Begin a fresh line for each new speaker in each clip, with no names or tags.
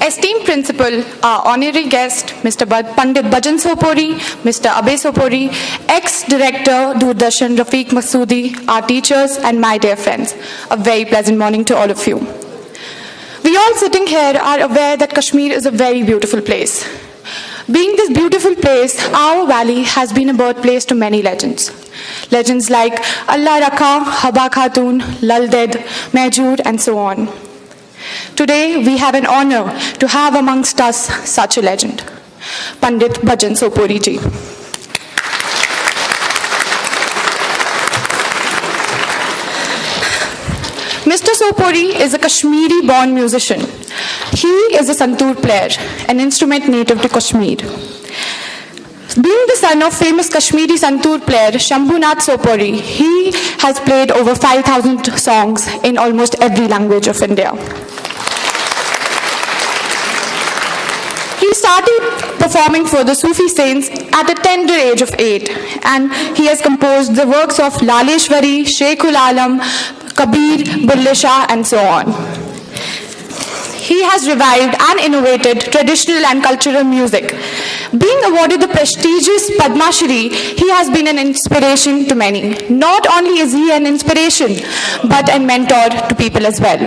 Esteemed Principal, our honorary guest, Mr. Pandit Bhajan Sopori, Mr. Abhay Sopori, ex-director Doordarshan Rafiq Masoodi, our teachers and my dear friends, a very pleasant morning to all of you. We all sitting here are aware that Kashmir is a very beautiful place. Being this beautiful place, our valley has been a birthplace to many legends. Legends like Allah Rakha, Haba Khatun, Lal Ded, Mehjoor, and so on. Today, we have an honor to have amongst us such a legend, Pandit Bhajan Sopori ji. Mr. Sopori is a Kashmiri-born musician. He is a santoor player, an instrument native to Kashmir. Being the son of famous Kashmiri santoor player Shambhunath Sopori, he has played over 5,000 songs in almost every language of India. He started performing for the Sufi saints at a tender age of 8, and he has composed the works of Laleshwari, Sheikhul Alam, Kabir, Bulle Shah, and so on. He has revived and innovated traditional and cultural music. Being awarded the prestigious Padma Shri, he has been an inspiration to many. Not only is he an inspiration, but a mentor to people as well.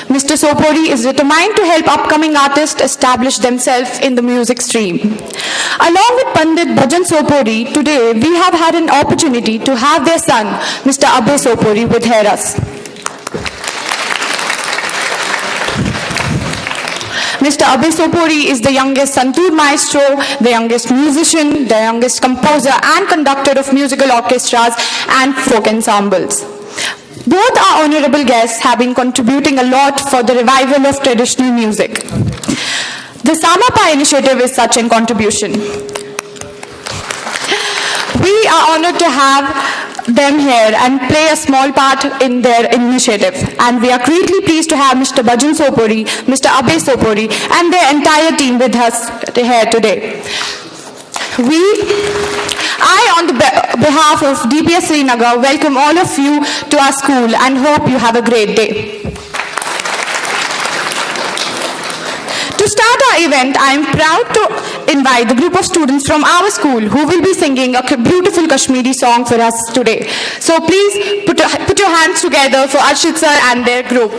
Mr. Sopori is determined to help upcoming artists establish themselves in the music stream. Along with Pandit Bhajan Sopori, today we have had an opportunity to have their son, Mr. Abhay Sopori, with us. Mr. Abhay Sopori is the youngest santoor maestro, the youngest musician, the youngest composer and conductor of musical orchestras and folk ensembles. Both our honorable guests have been contributing a lot for the revival of traditional music. The Samapa initiative is such a contribution. We are honored to have them here and play a small part in their initiative. And we are greatly pleased to have Mr. Bhajan Sopori, Mr. Abhay Sopori, and their entire team with us here today. I, on the behalf of DPS Srinagar, welcome all of you to our school and hope you have a great day. To start our event, I am proud to invite the group of students from our school who will be singing a beautiful Kashmiri song for us today. So please put your hands together for Arshit sir and their group.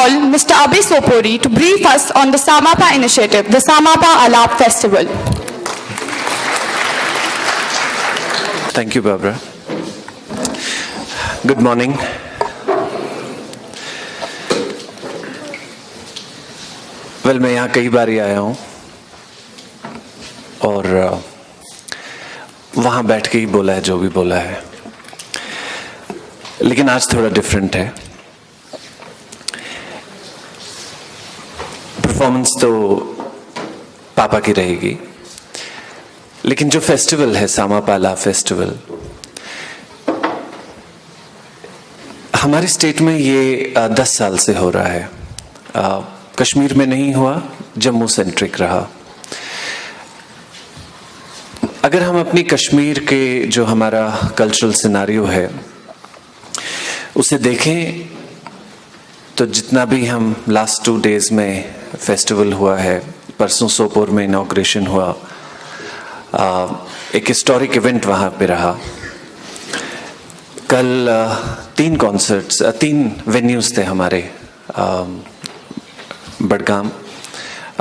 call Mr. Abhay Sopori to brief us on the Samapa initiative, the Samapa Alap Festival.
Thank you, Barbara. Good morning. Well, मैं यहाँ कई बार ही आया हूँ और वहाँ बैठ के ही बोला है जो भी बोला है, लेकिन आज थोड़ा डिफरेंट है. परफॉर्मेंस तो पापा की रहेगी, लेकिन जो फेस्टिवल है सामापा आलाप फेस्टिवल, हमारी स्टेट में ये 10 साल से हो रहा है. कश्मीर में नहीं हुआ, जम्मू सेंट्रिक रहा. अगर हम अपनी कश्मीर के जो हमारा कल्चरल सिनारियो है उसे देखें तो जितना भी हम लास्ट 2 डेज में फेस्टिवल हुआ है, परसों सोपोर में इनॉग्रेशन हुआ, एक हिस्टोरिक इवेंट वहाँ पे रहा. कल 3 वेन्यूज थे हमारे, बडगाम,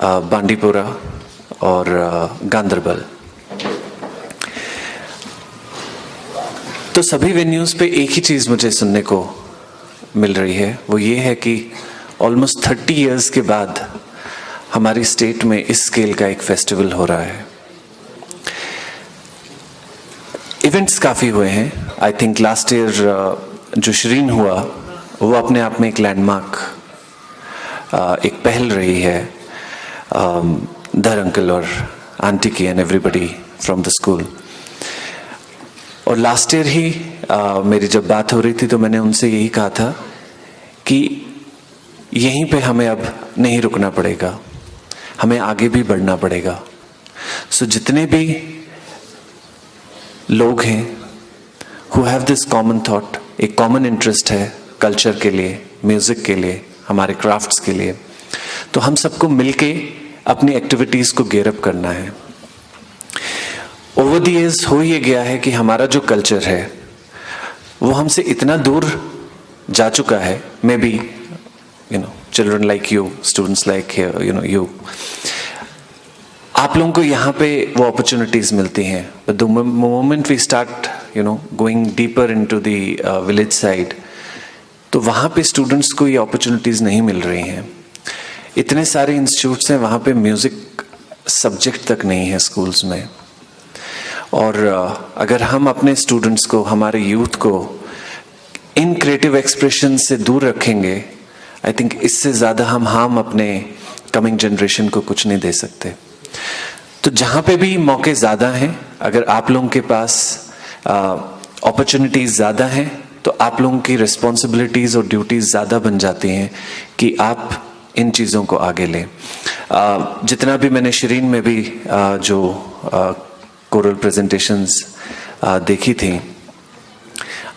बांडीपुरा और गांदरबल. तो सभी वेन्यूज पे एक ही चीज़ मुझे सुनने को मिल रही है, वो ये है कि ऑलमोस्ट 30 इयर्स के बाद हमारी स्टेट में इस स्केल का एक फेस्टिवल हो रहा है. इवेंट्स काफ़ी हुए हैं. आई थिंक लास्ट ईयर जो शिरीन हुआ वो अपने आप में एक लैंडमार्क, एक पहल रही है धर अंकल और आंटी की and everybody from the school. और लास्ट ईयर ही मेरी जब बात हो रही थी तो मैंने उनसे यही कहा था कि यहीं पे हमें अब नहीं रुकना पड़ेगा, हमें आगे भी बढ़ना पड़ेगा. सो जितने भी लोग हैं who have this common thought, एक कॉमन इंटरेस्ट है कल्चर के लिए, म्यूजिक के लिए, हमारे क्राफ्ट्स के लिए, तो हम सबको मिलके अपनी एक्टिविटीज को गेयर अप करना है. ओवर द इयर्स हो ये गया है कि हमारा जो कल्चर है वो हमसे इतना दूर जा चुका है. Maybe children like you, students like you, आप लोगों को यहाँ पे वो अपॉर्चुनिटीज मिलती हैं. But the moment we start going deeper into the village side, तो वहाँ पे स्टूडेंट्स को ये अपॉर्चुनिटीज नहीं मिल रही हैं. इतने सारे इंस्टीट्यूट्स हैं, वहाँ पे म्यूजिक सब्जेक्ट तक नहीं है स्कूल्स में. और अगर हम अपने स्टूडेंट्स को, हमारे यूथ को इन क्रिएटिव एक्सप्रेशन से दूर रखेंगे, आई थिंक इससे ज़्यादा हम अपने कमिंग जनरेशन को कुछ नहीं दे सकते. तो जहाँ पे भी मौके ज़्यादा हैं, अगर आप लोगों के पास अपॉर्चुनिटीज़ ज़्यादा हैं, तो आप लोगों की रिस्पॉन्सिबिलिटीज़ और ड्यूटीज़ ज़्यादा बन जाती हैं कि आप इन चीज़ों को आगे लें. जितना भी मैंने शिरीन में भी जो कोरल प्रेजेंटेशंस देखी थी,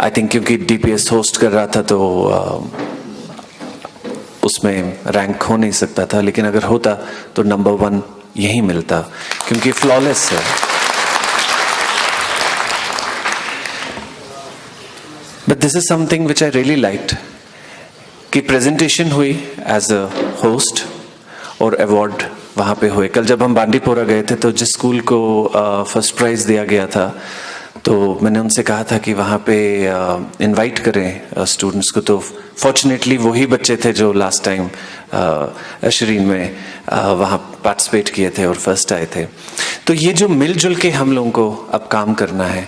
आई थिंक क्योंकि डीपीएस होस्ट कर रहा था तो उसमें रैंक हो नहीं सकता था, लेकिन अगर होता तो नंबर 1 यही मिलता, क्योंकि फ्लॉलेस है. But this is something which I really liked कि प्रेजेंटेशन हुई एज अ होस्ट और अवार्ड वहाँ पे हुए. कल जब हम बांडीपुरा गए थे तो जिस स्कूल को फर्स्ट प्राइज दिया गया था, तो मैंने उनसे कहा था कि वहाँ पे इनवाइट करें स्टूडेंट्स को. तो फॉर्चुनेटली वही बच्चे थे जो लास्ट टाइम शिरीन में वहाँ पार्टिसिपेट किए थे और फर्स्ट आए थे. तो ये जो मिलजुल के हम लोगों को अब काम करना है,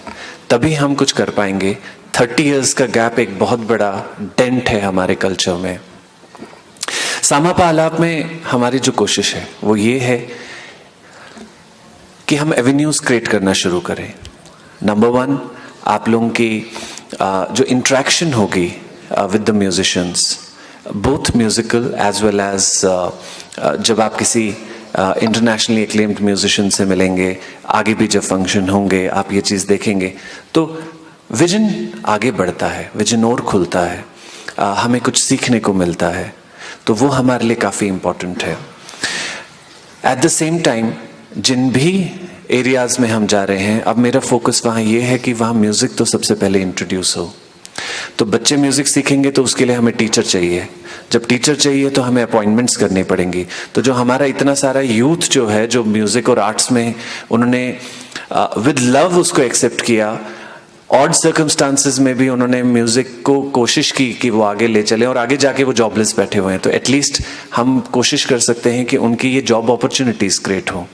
तभी हम कुछ कर पाएंगे. 30 इयर्स का गैप एक बहुत बड़ा डेंट है हमारे कल्चर में. सामापा आलाप में हमारी जो कोशिश है वो ये है कि हम एवेन्यूज क्रिएट करना शुरू करें. नंबर 1, आप लोगों की जो इंट्रैक्शन होगी with the musicians, both musical as well as जब आप किसी इंटरनेशनली एक्लेम्ड म्यूजिशियन से मिलेंगे, आगे भी जब फंक्शन होंगे आप ये चीज़ देखेंगे तो विजन आगे बढ़ता है, विजन और खुलता है, हमें कुछ सीखने को मिलता है. तो वो हमारे लिए काफ़ी इम्पोर्टेंट है. एट द सेम टाइम जिन भी एरियाज़ में हम जा रहे हैं, अब मेरा फोकस वहाँ ये है कि वहाँ म्यूज़िक तो सबसे पहले इंट्रोड्यूस हो. तो बच्चे म्यूज़िक सीखेंगे तो उसके लिए हमें टीचर चाहिए, जब टीचर चाहिए तो हमें अपॉइंटमेंट्स करनी पड़ेंगी। तो जो हमारा इतना सारा यूथ जो है, जो म्यूज़िक और आर्ट्स में उन्होंने विद लव उसको एक्सेप्ट किया, ऑड सर्कमस्टांसेस में भी उन्होंने म्यूज़िक को कोशिश की कि वो आगे ले चले, और आगे जाके वो जॉबलेस बैठे हुए हैं। तो एटलीस्ट हम कोशिश कर सकते हैं कि उनकी ये जॉब अपॉर्चुनिटीज़ क्रिएट हो।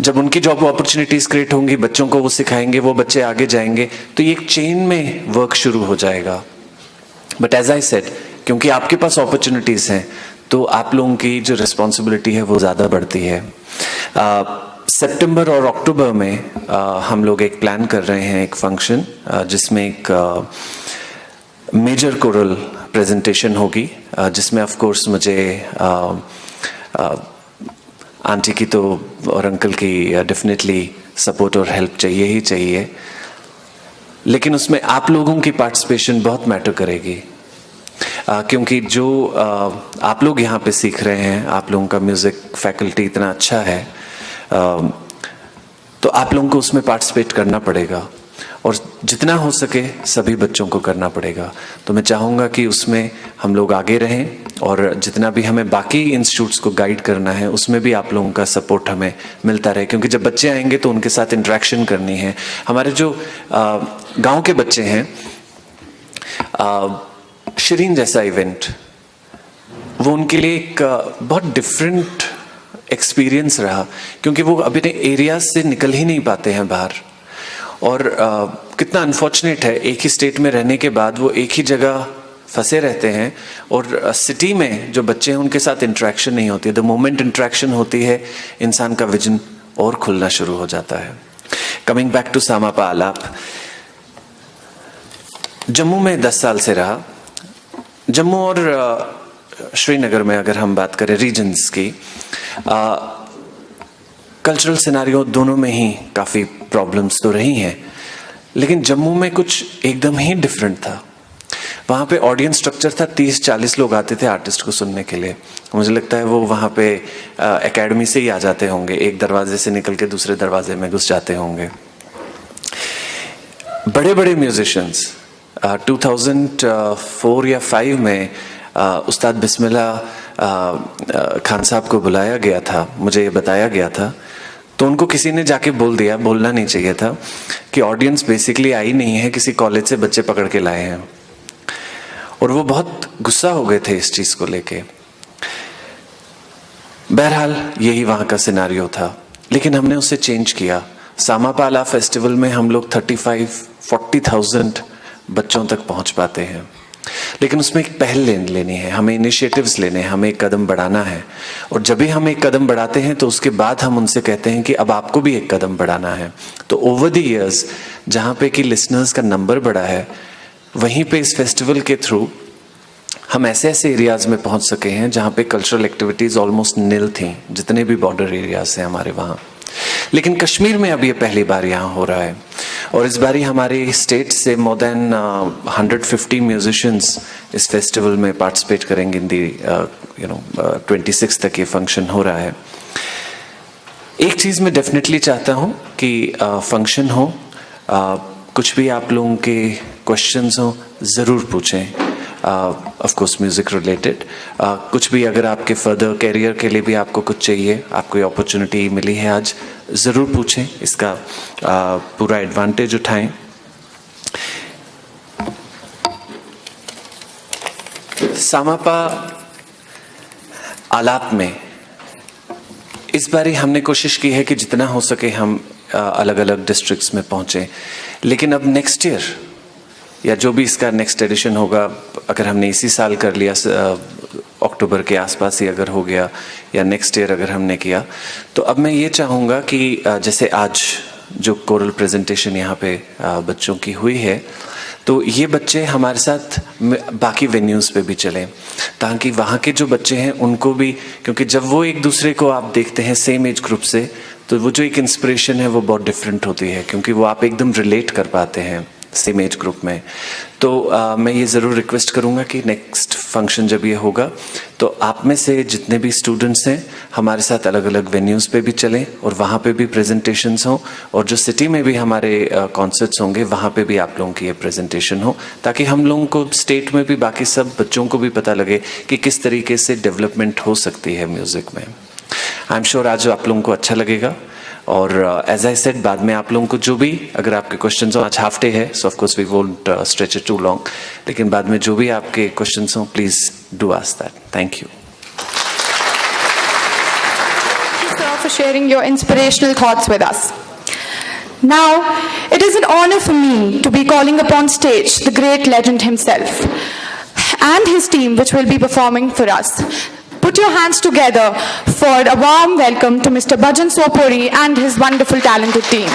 जब उनकी जॉब अपॉर्चुनिटीज़ क्रिएट होंगी, बच्चों को वो सिखाएंगे, वो बच्चे आगे जाएंगे, तो ये एक चेन में वर्क शुरू हो जाएगा। बट एज आई सेड, क्योंकि आपके पास अपॉर्चुनिटीज़ हैं तो आप लोगों की जो रिस्पॉन्सिबिलिटी है वो ज़्यादा बढ़ती है। सितंबर और अक्टूबर में हम लोग एक प्लान कर रहे हैं, एक फंक्शन जिसमें एक मेजर कोरल प्रेजेंटेशन होगी, जिसमें ऑफ कोर्स मुझे आंटी की तो और अंकल की डेफिनेटली सपोर्ट और हेल्प चाहिए ही चाहिए, लेकिन उसमें आप लोगों की पार्टिसिपेशन बहुत मैटर करेगी। क्योंकि जो आप लोग यहाँ पे सीख रहे हैं, आप लोगों का म्यूज़िक फैकल्टी इतना अच्छा है, तो आप लोगों को उसमें पार्टिसिपेट करना पड़ेगा, और जितना हो सके सभी बच्चों को करना पड़ेगा। तो मैं चाहूँगा कि उसमें हम लोग आगे रहें, और जितना भी हमें बाकी इंस्टीट्यूट्स को गाइड करना है उसमें भी आप लोगों का सपोर्ट हमें मिलता रहे, क्योंकि जब बच्चे आएंगे तो उनके साथ इंटरेक्शन करनी है। हमारे जो गांव के बच्चे हैं, शिरीन जैसा इवेंट वो उनके लिए एक बहुत डिफरेंट एक्सपीरियंस रहा, क्योंकि वो अपने एरिया से निकल ही नहीं पाते हैं बाहर। और कितना अनफॉर्चुनेट है, एक ही स्टेट में रहने के बाद वो एक ही जगह फंसे रहते हैं, और सिटी में जो बच्चे हैं उनके साथ इंटरेक्शन नहीं होती है। द मोमेंट इंटरेक्शन होती है, इंसान का विजन और खुलना शुरू हो जाता है। कमिंग बैक टू सामापा आलाप, जम्मू में 10 साल से रहा। जम्मू और श्रीनगर में अगर हम बात करें रीजन्स की, कल्चरल सिनारियो दोनों में ही काफ़ी प्रॉब्लम्स तो रही हैं, लेकिन जम्मू में कुछ एकदम ही डिफरेंट था। वहाँ पे ऑडियंस स्ट्रक्चर था, 30-40 लोग आते थे आर्टिस्ट को सुनने के लिए। मुझे लगता है वो वहाँ पे एकेडमी से ही आ जाते होंगे, एक दरवाजे से निकल के दूसरे दरवाजे में घुस जाते होंगे। बड़े बड़े म्यूजिशियंस 2004 या 5 में उस्ताद बिस्मिल्लाह खान साहब को बुलाया गया था, मुझे ये बताया गया था। तो उनको किसी ने जाके बोल दिया, बोलना नहीं चाहिए था, कि ऑडियंस बेसिकली आई नहीं है, किसी कॉलेज से बच्चे पकड़ के लाए हैं। और वो बहुत गुस्सा हो गए थे इस चीज़ को लेके। बहरहाल यही वहाँ का सिनारियो था, लेकिन हमने उसे चेंज किया। सामापा आलाप फेस्टिवल में हम लोग 35-40,000 बच्चों तक पहुँच पाते हैं, लेकिन उसमें एक पहल लेनी है, हमें इनिशिएटिव्स लेने हैं, हमें एक कदम बढ़ाना है। और जब भी हम एक कदम बढ़ाते हैं तो उसके बाद हम उनसे कहते हैं कि अब आपको भी एक कदम बढ़ाना है। तो ओवर द इयर्स जहाँ पे कि लिसनर्स का नंबर बढ़ा है, वहीं पे इस फेस्टिवल के थ्रू हम ऐसे ऐसे एरियाज़ में पहुँच सके हैं जहाँ पे कल्चरल एक्टिविटीज़ ऑलमोस्ट निल थी, जितने भी बॉर्डर एरियाज हैं हमारे वहाँ। लेकिन कश्मीर में अब ये पहली बार यहाँ हो रहा है, और इस बारी हमारे स्टेट से मोर देन 150 म्यूजिशियंस इस फेस्टिवल में पार्टिसिपेट करेंगे। इन दी 26 तक ये फंक्शन हो रहा है। एक चीज़ मैं डेफिनेटली चाहता हूँ कि फंक्शन हो, कुछ भी आप लोगों के क्वेश्चंस हो ज़रूर पूछें, ऑफ कोर्स म्यूज़िक रिलेटेड। कुछ भी अगर आपके फर्दर कैरियर के लिए भी आपको कुछ चाहिए, आपको ये अपॉर्चुनिटी मिली है आज, ज़रूर पूछें, इसका पूरा एडवांटेज उठाएं। सामापा आलाप में इस बारी हमने कोशिश की है कि जितना हो सके हम अलग अलग डिस्ट्रिक्ट्स में पहुँचें, लेकिन अब नेक्स्ट ईयर या जो भी इसका नेक्स्ट एडिशन होगा, अगर हमने इसी साल कर लिया, अक्टूबर के आसपास ही अगर हो गया, या नेक्स्ट ईयर अगर हमने किया, तो अब मैं ये चाहूँगा कि जैसे आज जो कोरल प्रेजेंटेशन यहाँ पे बच्चों की हुई है, तो ये बच्चे हमारे साथ बाकी वेन्यूज़ पे भी चलें, ताकि वहाँ के जो बच्चे हैं उनको भी, क्योंकि जब वो एक दूसरे को आप देखते हैं सेम एज ग्रुप से, तो वो जो एक इंस्पिरेशन है वो बहुत डिफरेंट होती है, क्योंकि वो आप एकदम रिलेट कर पाते हैं। सेम एज ग्रुप में। तो मैं ये ज़रूर रिक्वेस्ट करूँगा कि नेक्स्ट फंक्शन जब ये होगा तो आप में से जितने भी स्टूडेंट्स हैं हमारे साथ अलग अलग वेन्यूज़ पे भी चलें और वहाँ पे भी प्रेजेंटेशंस हों, और जो सिटी में भी हमारे कॉन्सर्ट्स होंगे वहाँ पे भी आप लोगों की ये प्रेजेंटेशन हो, ताकि हम लोगों को स्टेट में भी बाकी सब बच्चों को भी पता लगे कि किस तरीके से डेवलपमेंट हो सकती है म्यूज़िक में। आई एम श्योर आज आप लोगों को अच्छा लगेगा। और एज आई सेड, बाद में आप लोगों को जो भी अगर आपके क्वेश्चंस हो, आज हाफ डे है so of course we won't stretch it too long, लेकिन बाद में जो भी आपके क्वेश्चंस हो please do ask that. Thank you
Sir, for sharing your inspirational thoughts with us. Now, it is an honor for me to be calling upon stage the great legend himself and his team, which will be performing for us. Put your hands together for a warm welcome to Mr. Bhajan Sopuri and his wonderful talented team.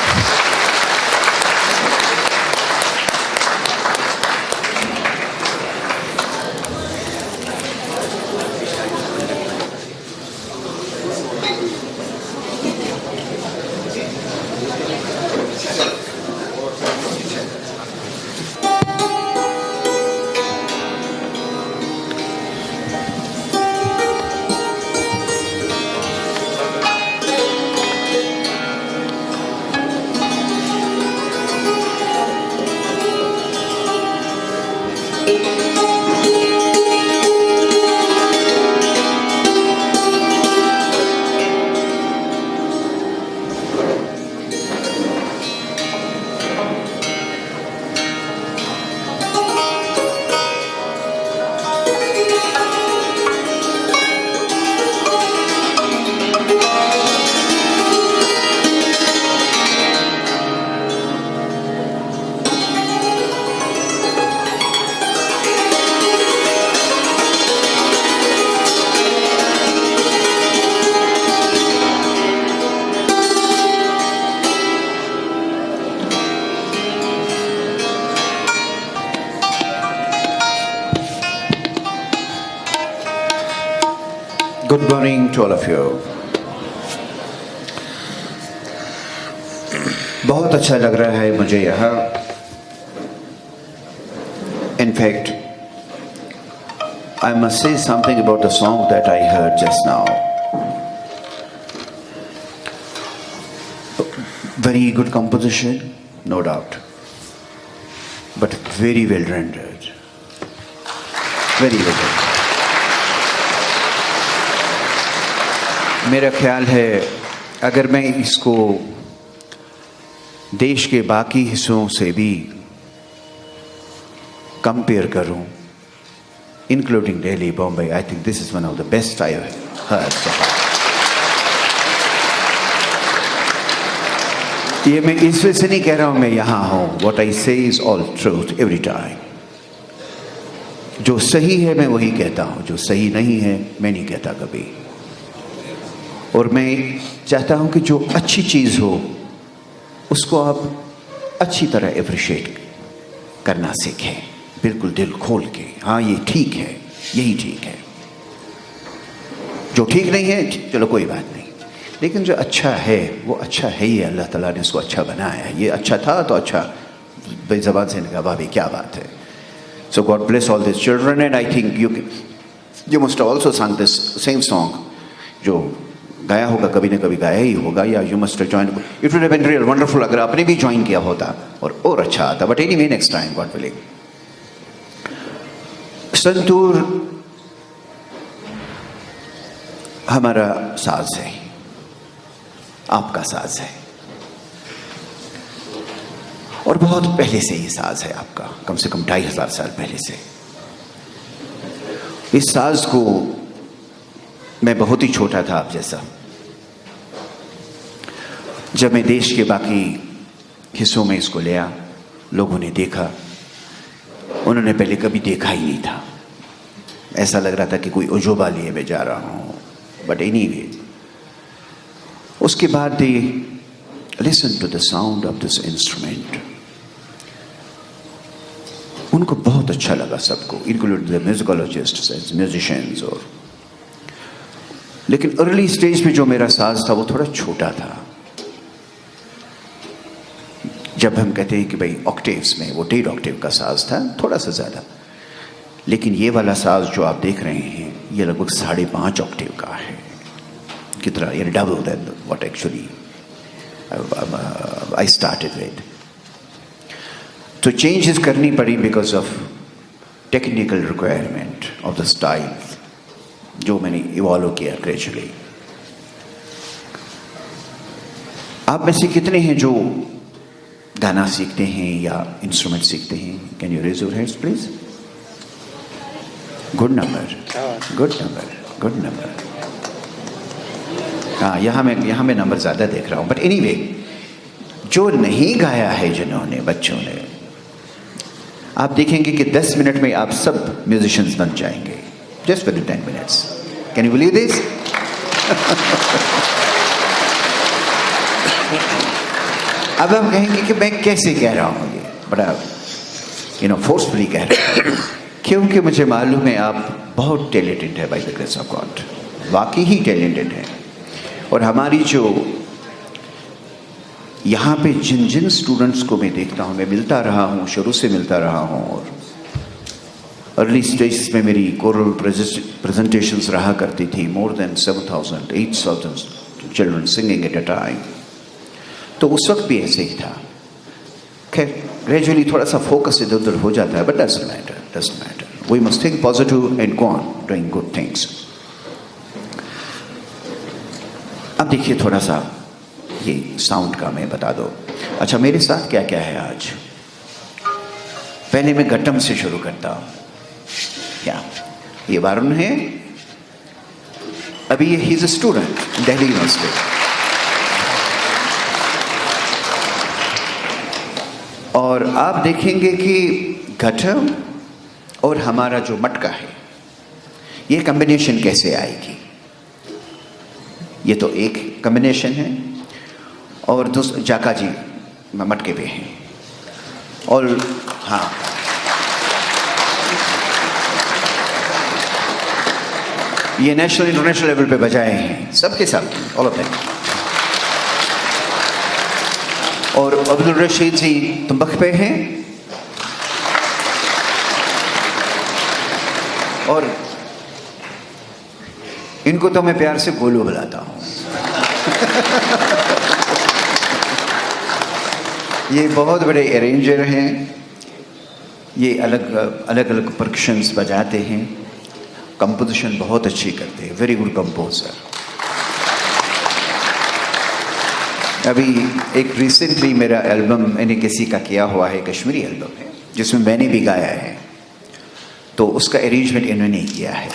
Good morning to all of you. बहुत अच्छा लग रहा है मुझे यहाँ। In fact, I must say something about the song that I heard just now. Very good composition, no doubt, but very well rendered. Very well rendered. मेरा ख्याल है अगर मैं इसको देश के बाकी हिस्सों से भी कंपेयर करूं, including Delhi, Bombay, I think this is one of the best I heard so far. ये मैं इस वजह से नहीं कह रहा हूं मैं यहां हूं, व्हाट आई से is all truth every time. जो सही है मैं वही कहता हूं, जो सही नहीं है मैं नहीं कहता कभी। और मैं चाहता हूं कि जो अच्छी चीज़ हो उसको आप अच्छी तरह एप्रिशिएट करना सीखें, बिल्कुल दिल खोल के। हाँ ये ठीक है, यही ठीक है। जो ठीक नहीं है चलो कोई बात नहीं, लेकिन जो अच्छा है वो अच्छा है ही, अल्लाह ताला ने उसको अच्छा बनाया है। ये अच्छा था तो अच्छा बेज़बान से निकला, भाभी क्या बात है। So God bless all this children and I think you must also song this same song, जो गाया होगा कभी ना कभी गाया ही होगा, या you must join. It would have been real wonderful अगर आपने भी ज्वाइन किया होता और अच्छा आता। But anyway next time god willing. Santoor हमारा साज है, आपका साज है, और बहुत पहले से ये साज है आपका, कम से कम 2500 साल पहले से। इस साज को मैं बहुत ही छोटा था आप जैसा, जब मैं देश के बाकी हिस्सों में इसको लिया, लोगों ने देखा, उन्होंने पहले कभी देखा ही नहीं था। ऐसा लग रहा था कि कोई उजोबा लिए मैं जा रहा हूँ। बट एनीवे, उसके बाद they listen to the sound of this instrument. उनको बहुत अच्छा लगा सबको, इंक्लूडिंग द म्यूजिकोलॉजिस्ट्स, म्यूजिशियंस। और लेकिन अर्ली स्टेज पे जो मेरा साज था वो थोड़ा छोटा था। जब हम कहते हैं कि भाई ऑक्टेव्स में, वो 1.5 ऑक्टेव का साज था, थोड़ा सा ज़्यादा, लेकिन ये वाला साज जो आप देख रहे हैं ये लगभग 5.5 ऑक्टेव का है। कितना, ये double then what actually I started with. तो चेंजेस करनी पड़ी because of technical requirement of the style जो मैंने इवॉल्व किया ग्रेजुअली। आप में से कितने हैं जो गाना सीखते हैं या इंस्ट्रूमेंट सीखते हैं? Can you raise your hands please? Good number, good number, good number. हाँ, यहाँ मैं नंबर ज़्यादा देख रहा हूँ, बट एनीवे, जो नहीं गाया है जिन्होंने, बच्चों ने, आप देखेंगे कि 10 मिनट में आप सब म्यूजिशियंस बन जाएंगे, just with 10 minutes. Can you believe this? अब हम कहेंगे कि मैं कैसे कह रहा हूँ ये, बड़ा फोर्सफुली कह रहा हूँ, क्योंकि मुझे मालूम है आप बहुत टैलेंटेड है by the grace of God, वाकई ही टैलेंटेड है। और हमारी जो यहाँ पे जिन स्टूडेंट्स को मैं देखता हूँ, मैं मिलता रहा हूँ, शुरू से मिलता रहा हूँ, और अर्ली स्टेज में मेरी कोरल प्रेजेंटेशंस रहा करती थी, more than 7,000 8,000 children singing at a time. तो उस वक्त भी ऐसे ही था। खैर ग्रेजुअली थोड़ा सा फोकस इधर उधर हो जाता है, but doesn't matter, we must think positive and go on doing good things. अब देखिए थोड़ा सा ये साउंड का मैं बता दो। अच्छा, मेरे साथ क्या क्या है आज? पहले मैं घट्टम से शुरू करता हूँ। क्या ये वारुण है? अभी he is a student Delhi university, और आप देखेंगे कि घटम और हमारा जो मटका है, ये कॉम्बिनेशन कैसे आएगी। ये तो एक कॉम्बिनेशन है, और दूसरा जाका जी मटके पे हैं, और हाँ, ये नेशनल इंटरनेशनल लेवल पे बजाए हैं सबके सब, ऑल ऑफ देम। और अब्दुल रशीद जी तुम्बक पे हैं, और इनको तो मैं प्यार से गोलू बुलाता हूँ। ये बहुत बड़े अरेंजर हैं, ये अलग अलग परकशंस बजाते हैं, कंपोजिशन बहुत अच्छी करते हैं, वेरी गुड कंपोजर। अभी एक रिसेंटली मेरा एल्बम मैंने किसी का किया हुआ है, कश्मीरी एल्बम है, जिसमें मैंने भी गाया है, तो उसका अरेंजमेंट इन्होंने किया है।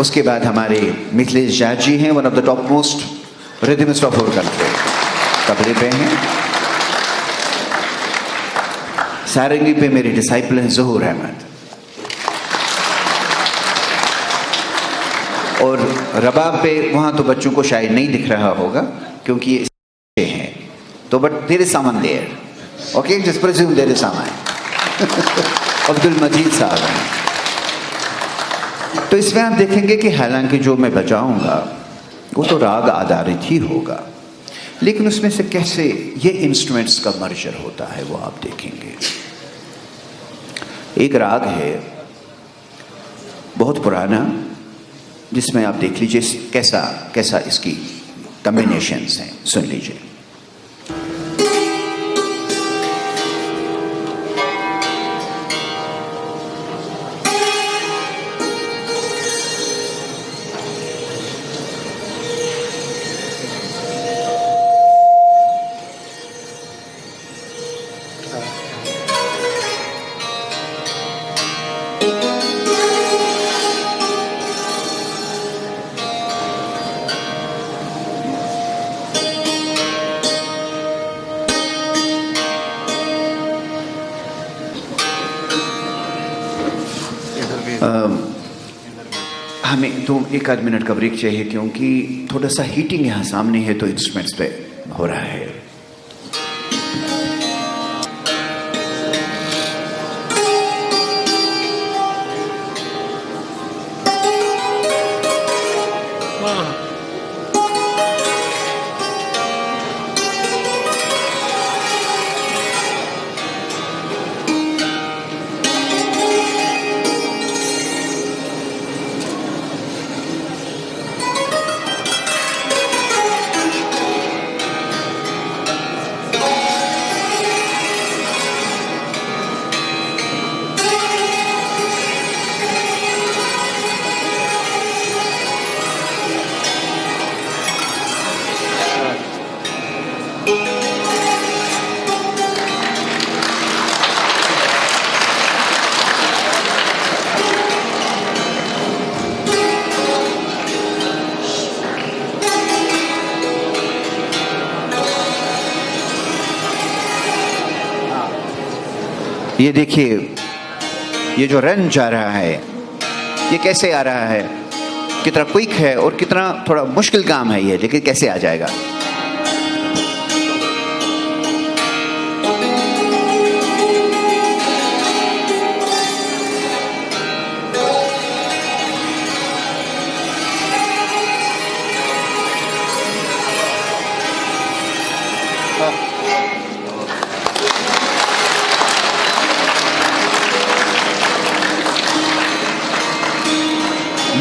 उसके बाद हमारे मिथिलेश जाट जी हैं, one of the top most rhythmist of our country, तबले पे हैं। सारंगी पे मेरे डिसाइपल हैं ज़हूर अहमद, और रबाब पे वहाँ तो बच्चों को शायद नहीं दिख रहा होगा क्योंकि ये हैं, तो but there is someone there, okay, just presume there is someone. Abdul Majeed sahab हैं। तो इसमें आप देखेंगे कि हालांकि जो मैं बजाऊंगा वो तो राग आधारित ही होगा, लेकिन उसमें से कैसे ये इंस्ट्रूमेंट्स का मर्जर होता है वो आप देखेंगे। एक राग है बहुत पुराना, जिसमें आप देख लीजिए कैसा कैसा इसकी कॉम्बिनेशंस हैं, सुन लीजिए। हमें तो 1 आध मिनट का ब्रेक चाहिए, क्योंकि थोड़ा सा हीटिंग यहाँ सामने है तो इंस्ट्रूमेंट्स पे हो रहा है। ये देखिए, ये जो रन जा रहा है, ये कैसे आ रहा है, कितना क्विक है और कितना थोड़ा मुश्किल काम है ये, लेकिन कैसे आ जाएगा।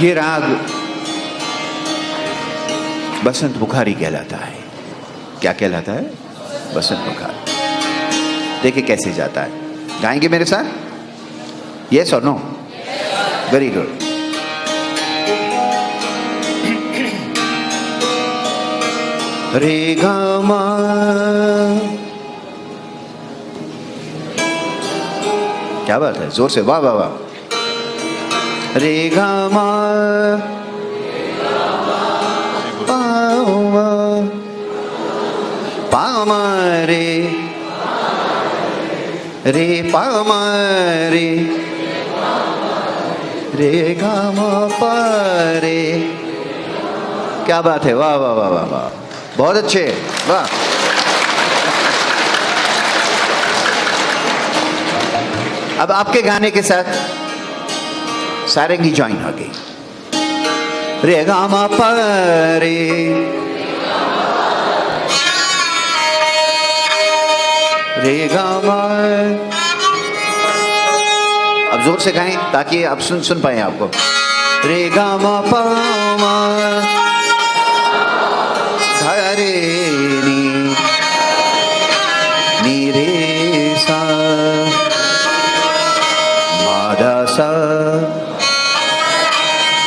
ये राग बसंत बुखारी कहलाता है। क्या कहलाता है? बसंत बुखारी। देखिए कैसे जाता है। गाएंगे मेरे साथ? यस और नो? Very good. रे गा मा, क्या बात है, जोर से, वाह वाह वाह। रे गा मा पा मा पा मा रे, रे पा मा रे, रे गा मा पा रे। क्या बात है, वाह वाह वाह वाह वाह, बहुत अच्छे, वाह। अब आपके गाने के साथ सारंगी ज्वाइन हो गई। रे गा मा पा रे, रे गा मा। अब जोर से गाएं ताकि आप सुन पाए आपको। रे गा मा पा मा धा रे नी, नी रे सा, मा धा सा,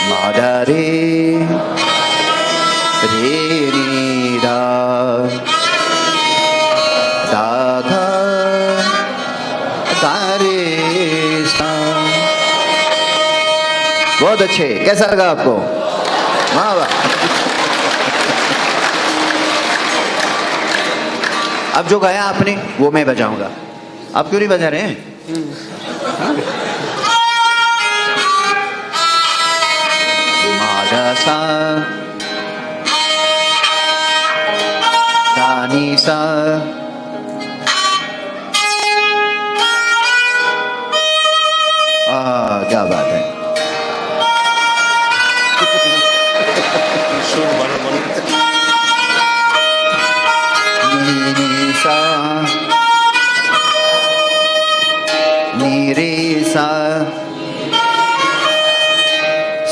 मा धा रे, रे नी धा, धा धा, धा रे सा। बहुत अच्छे, कैसा लगा आपको? वाह वाह। अब जो गाया आपने वो मैं बजाऊंगा, आप क्यों नहीं बजा रहे हैं? मादा सा, दानी सा, क्या बात है। नी सा, नी रे सा,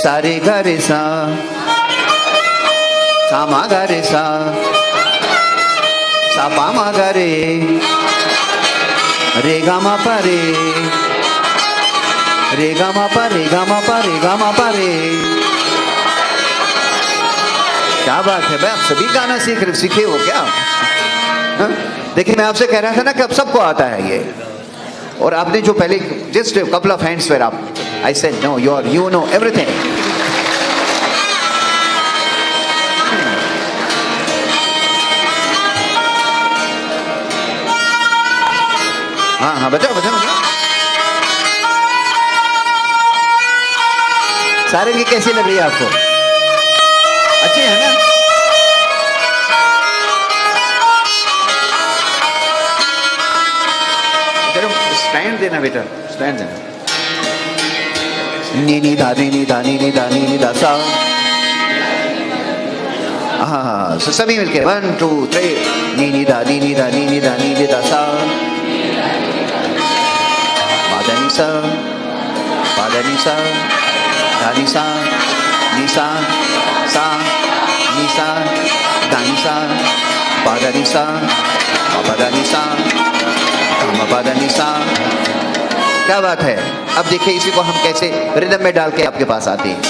सारे गा रे सा, सा मा गा रे सा, सा पा मा गा रे, रे गा मा पा रे, रे गा मा पा रे गा मा पा रे गा मा पा रे। क्या बात है भाई, आप सभी गाना सीखे हो क्या? देखिए मैं आपसे कह रहा था ना कि अब सबको आता है ये, और आपने जो पहले just couple of hands where आप, I said no you know everything. हाँ हाँ बजाओ बजाओ बजाओ। सारंगी कैसी लग रही है आपको? अच्छी है ना? स्टैंड देना बेटा, स्टैंड देना। नी नी धा नी नी धा नी नी धा नी नी धा सा। हाँ सभी मिलके 1 2 3 नी नी धा नी नी धा नी नी धा नी नी धा सा, पादा नी सा, पादा नी सा, धा नी सा, नी सा, सा नी सा, धा नी सा, पादा नी सा, पादा नी सा, पादा नी सा। क्या बात है। अब देखिए इसी को हम कैसे रिदम में डाल के आपके पास आते हैं।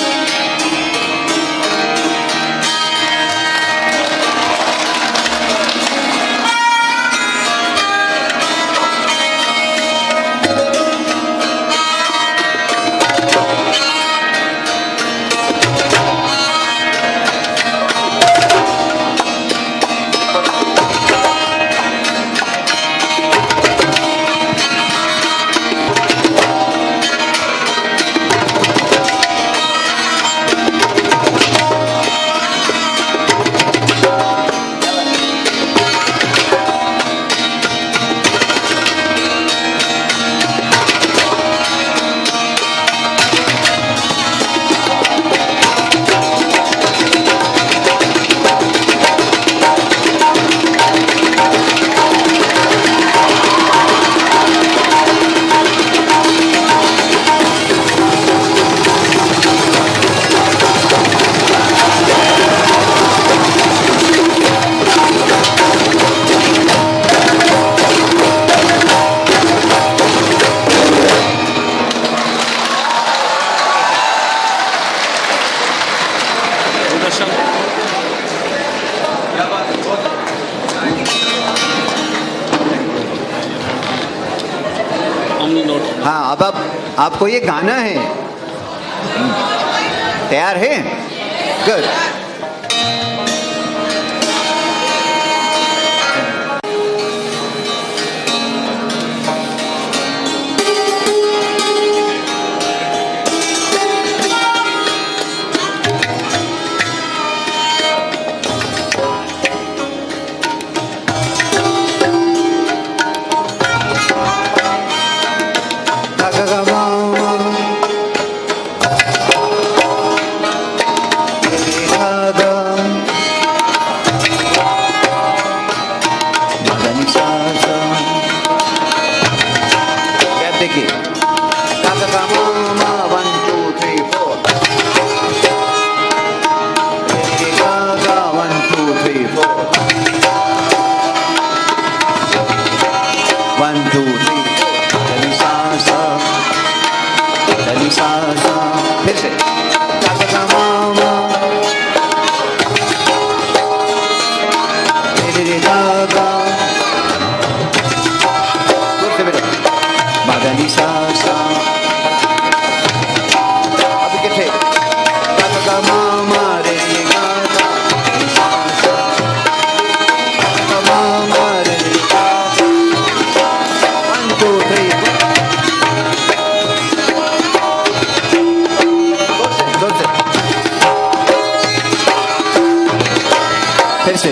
हाँ, अब आपको ये गाना है। तैयार है? गुड। देखिए, one two three four, one two three four, one two three four, फिर से अब किथे फिर से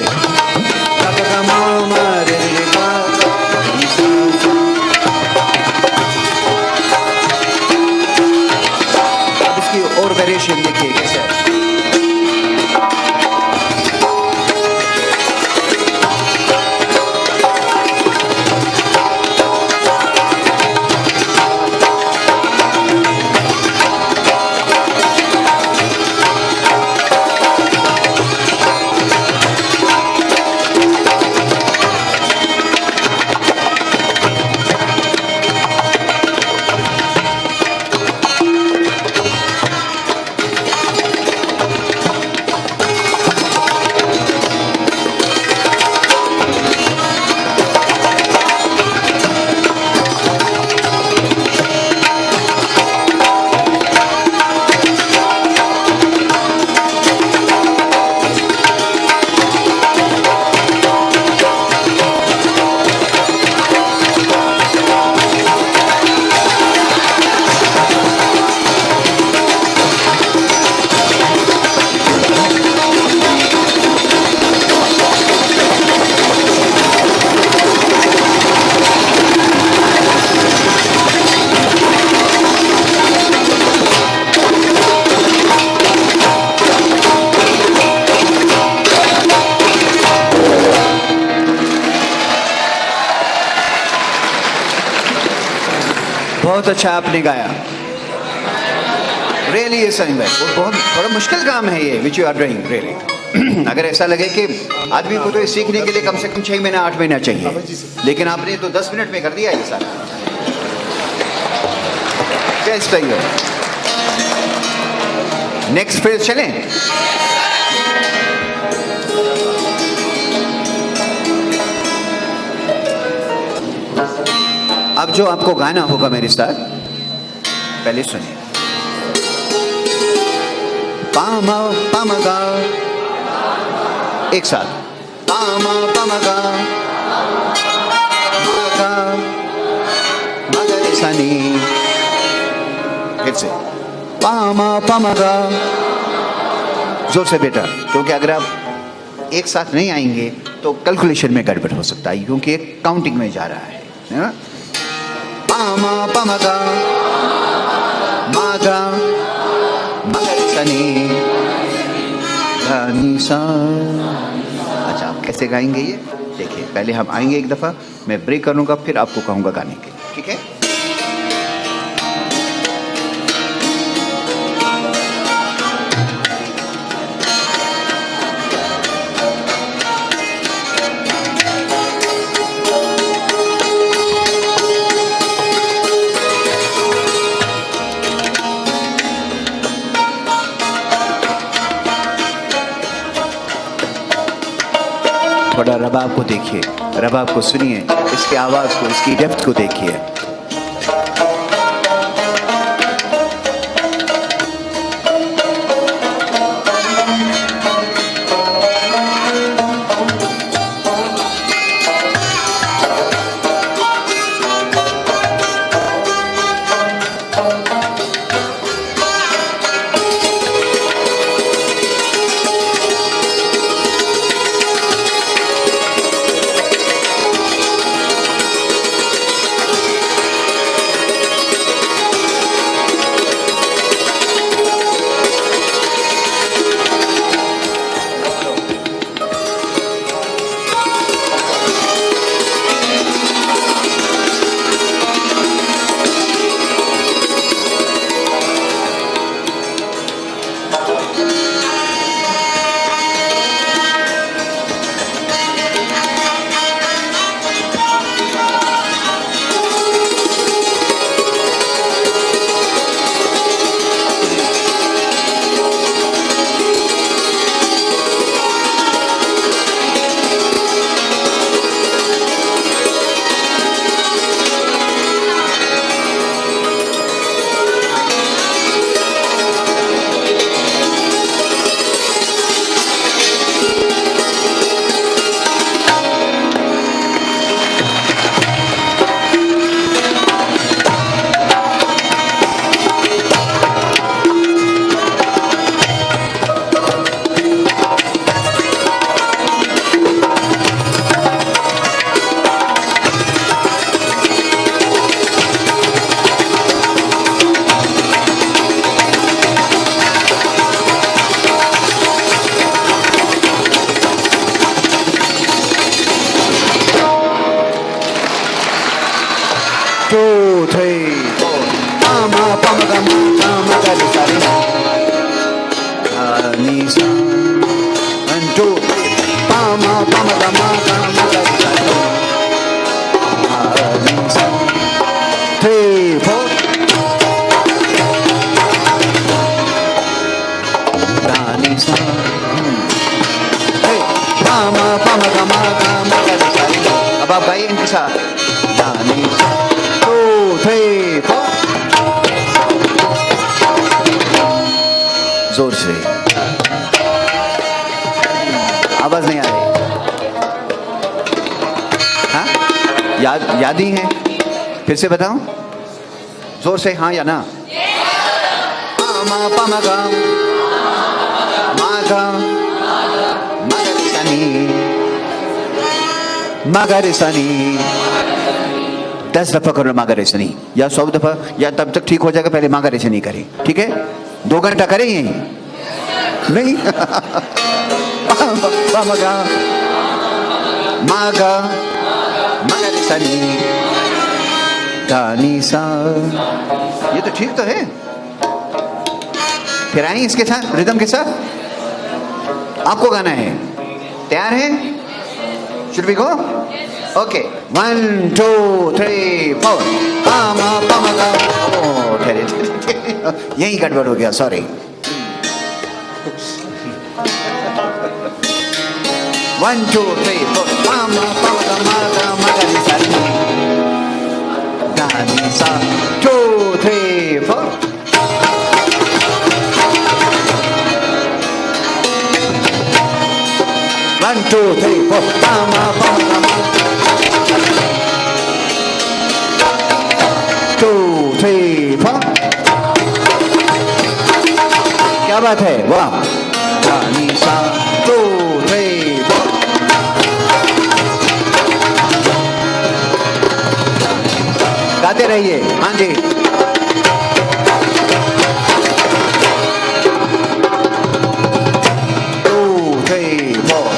और वेरिएशन देखिए कैसे है। बहुत अच्छा आपने गाया। रियली ये सही है, बहुत बड़ा मुश्किल काम है ये which you are doing really. अगर ऐसा लगे कि आदमी को तो ये सीखने के लिए कम से कम 6 महीना 8 महीना चाहिए, लेकिन आपने तो 10 मिनट में कर दिया ये सारा। बेस्ट है ये। नेक्स्ट फेज चलें। अब जो आपको गाना होगा मेरे साथ, पहले सुनिए। पामा पामगा, एक साथ। पामा पामगा, मगा मगरिसनी। फिर से पामा पामगा, जोर से बेटा, क्योंकि अगर आप एक साथ नहीं आएंगे तो कैलकुलेशन में गड़बड़ हो सकता है, क्योंकि एक काउंटिंग में जा रहा है ना? पामा पामगा मागा मगरिसनी धनी सा। अच्छा, आप कैसे गाएंगे ये देखिए। पहले हम आएंगे एक दफा, मैं ब्रेक करूंगा, फिर आपको कहूंगा गाने के, ठीक है? थोड़ा रबाब को देखिए, रबाब को सुनिए, इसकी आवाज को, इसकी डेप्थ को देखिए। 3 4 pama pama gama gama gari sari ni sa 1 2 pama pama gama gama gari sari ni sa 3 4 ni sa hey pama pama gama gama gari sari अब आप गाइए इनके साथ ni sa 2 3 4 जोर से आवाज नहीं आ रही हाँ याद ही है फिर से बताऊं जोर से हाँ या ना मा पा मा गा मा गा मा गा रे सा नी मा गा रे सा नी 10 दफा करो मा गा रे सा नी या 100 दफा या तब तक ठीक हो जाएगा पहले मा गा रे सा नी करें ठीक है 2 घंटा करें यही नहीं मागा मागा मागा रे सा नी दानी सा ये तो ठीक तो है फिर आए इसके साथ रिदम के साथ आपको गाना है तैयार है शुड वी गो ओके 1 2 3 4 पामा पामा गा ओ ठहरे यही गड़बड़ हो गया सॉरी 1 2 3 4 पामा पामा गा मा गा मा गा रे सा नी गा नी सा 2 3 4 1 2 3 4 pama pama pama 2 3 4 क्या बात है वाह नी सा 2 3 4 गाते रहिए हाँ जी 2 3 4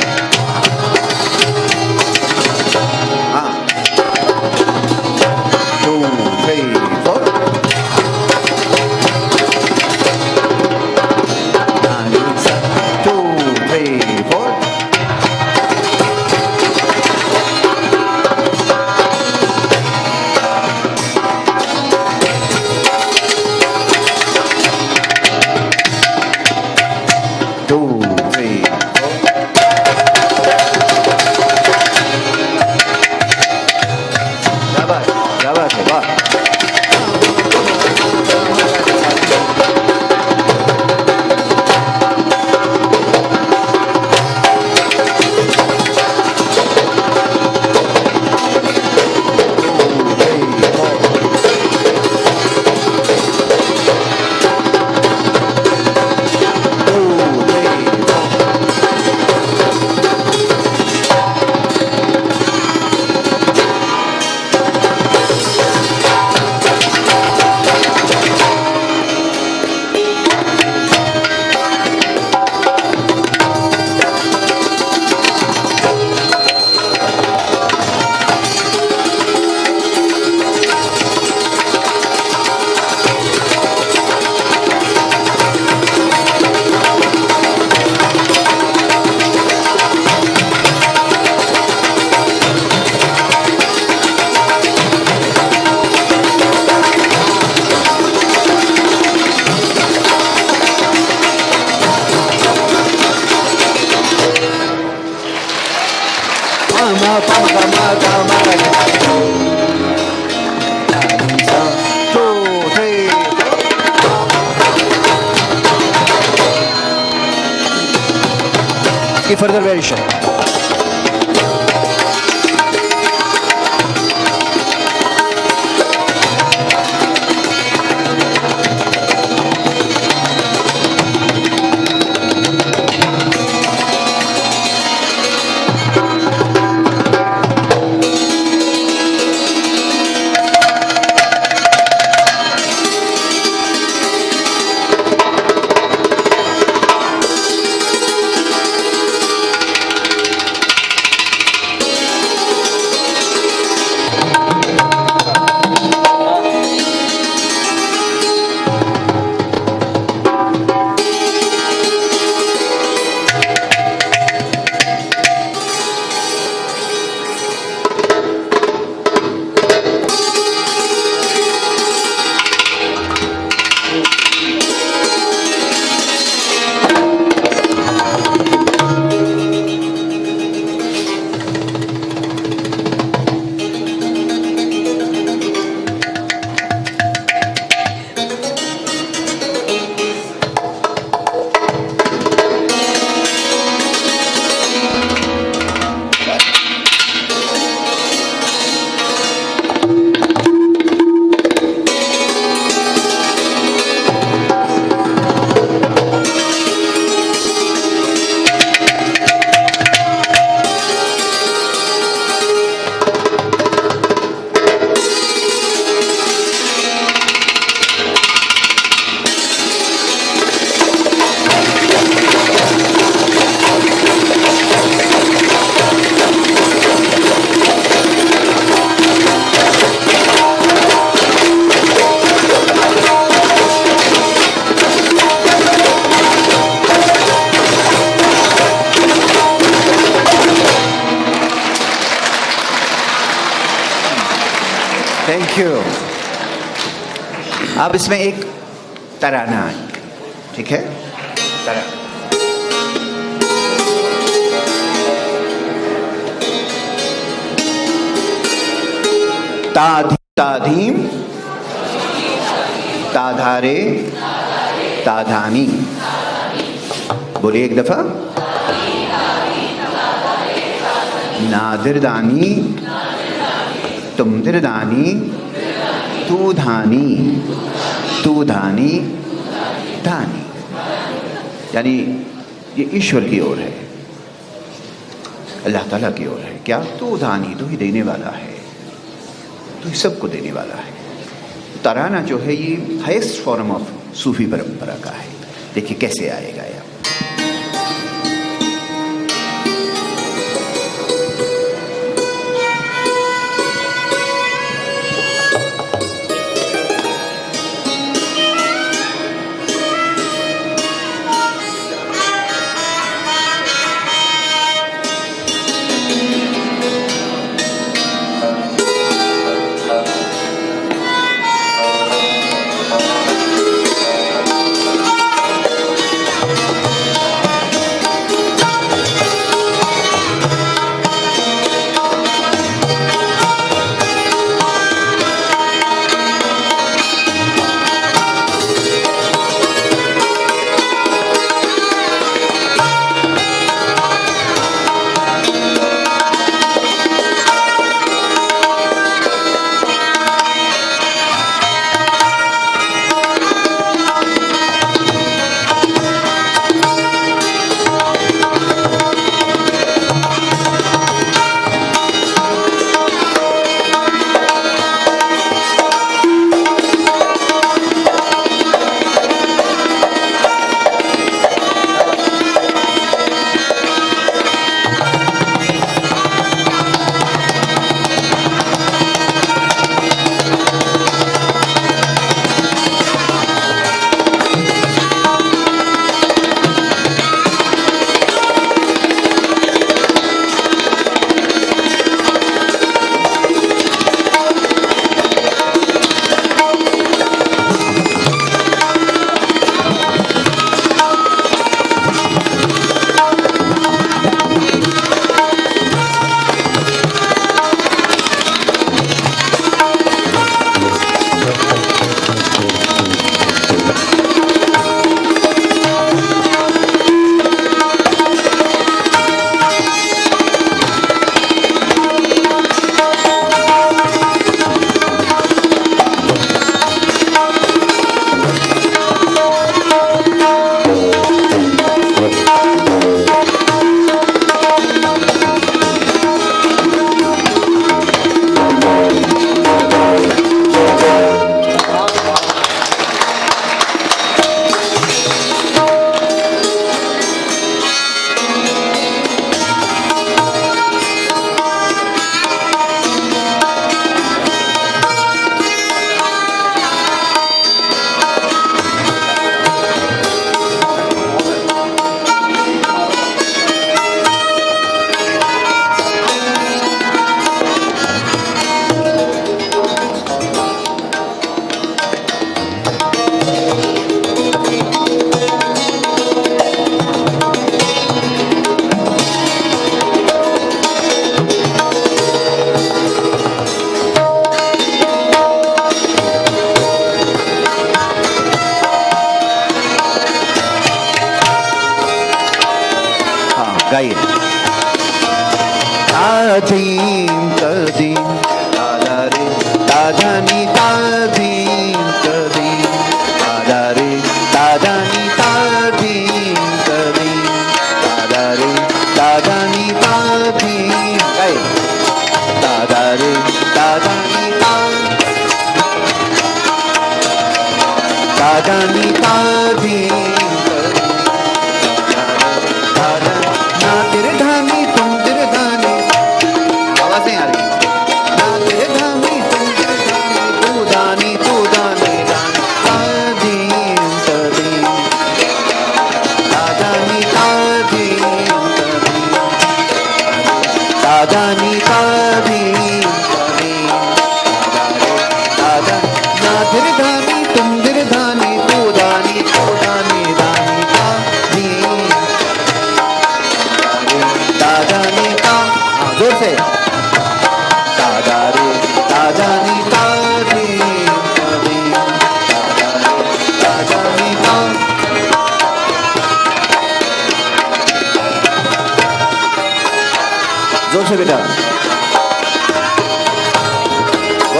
further variation. Thank you. अब इसमें एक तराना है, ठीक है? तराना। ताधीम ताधारे ताधानी। बोलिए एक दफा। नादिरदानी तुमदिरदानी तू धानी धानी। यानी ये ईश्वर की ओर है, अल्लाह ताला की ओर है। क्या? तू धानी, तू ही देने वाला है, तो ये सबको देने वाला है। तराना जो है ये हाईएस्ट फॉर्म ऑफ सूफी परंपरा का है। देखिए कैसे आएगा यह। गाइए। ताधीम तदीम दादा रे दादानी ताधीम तदीम दादा रे दादानी ताधीम तदीम दादा रे दादानी ताधीम। गाइए। दादा रे दादानी दादानी ताधीम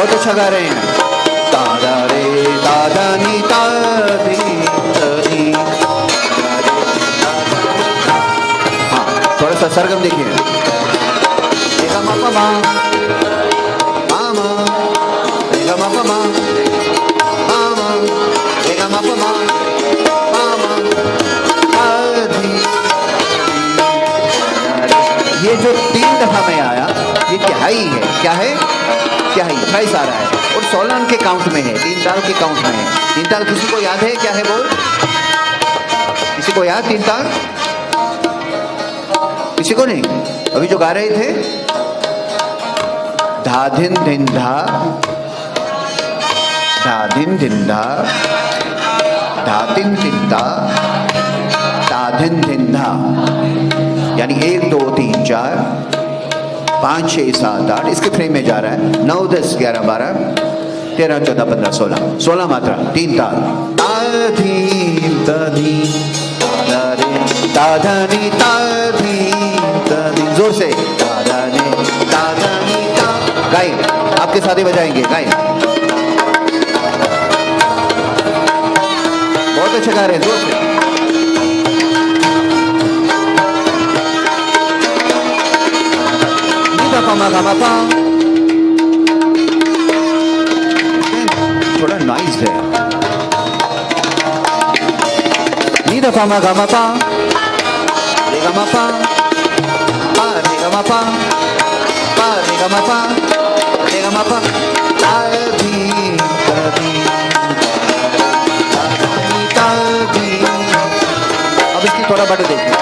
बहुत अच्छा गा रहे हैं। दादा रे दादा नी दादी दादी। हाँ, थोड़ा सा सरगम देखिए। गा मा पा मा मा गा मा पा मा गा मा पा मा दादी। ये जो 3 दफा में आया, ये क्या ही है, क्या है, क्या है, 28 आ रहा है और 16 के काउंट में है, 3 ताल के काउंट में है। 3 ताल किसी को याद है क्या है? बोल, किसी को याद 3 ताल? किसी को नहीं? अभी जो गा रहे थे, धा धिन धिन धा, धा धिन धिन धा, धा धिन धिन धा, धा धिन धिन धा, यानी 1 2 3 4 5 6 7 8 इसके फ्रेम में जा रहा है। 9 10 11 12 13 14 15 16 16 मात्रा, 3 ताल। ताधी ताधी ताधी ताधी ताधी ताधी, जोर से ताधी ताधी ता। गाइए, आपके साथ ही बजाएंगे, गाइए। बहुत अच्छा गा रहे हैं, जोर से। थोड़ा नाइस है। नी दा पा मा गा मा पा, रे गा मा पा, पा रे गा मा पा, पा रे गा मा पा, रे गा मा पा, ताधी ताधी ताधी। अब इसकी थोड़ा बड़े देखिए।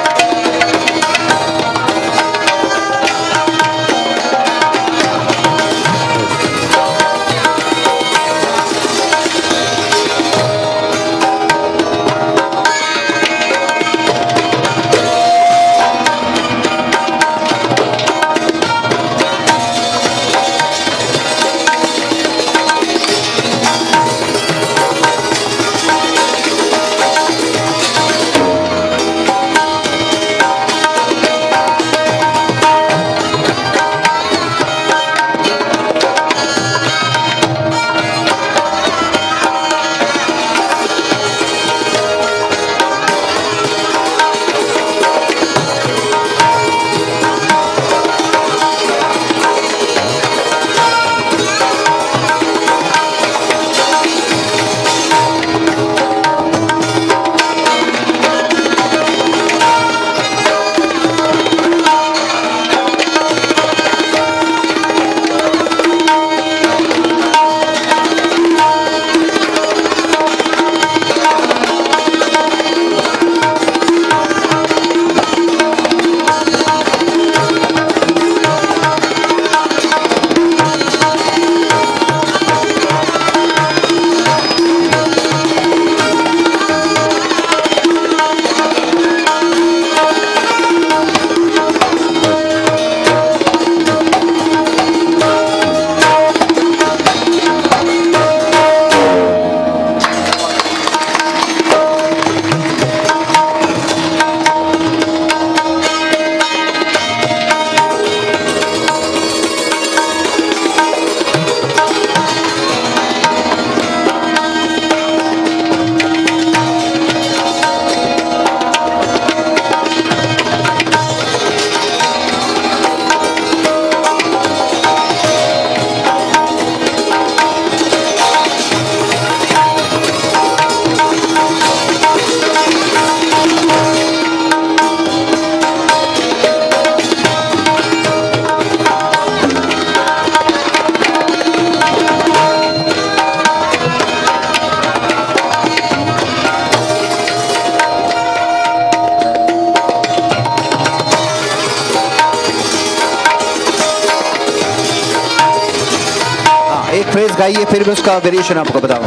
फ्रेज गाइए, फिर भी उसका वेरिएशन आपको बताऊं।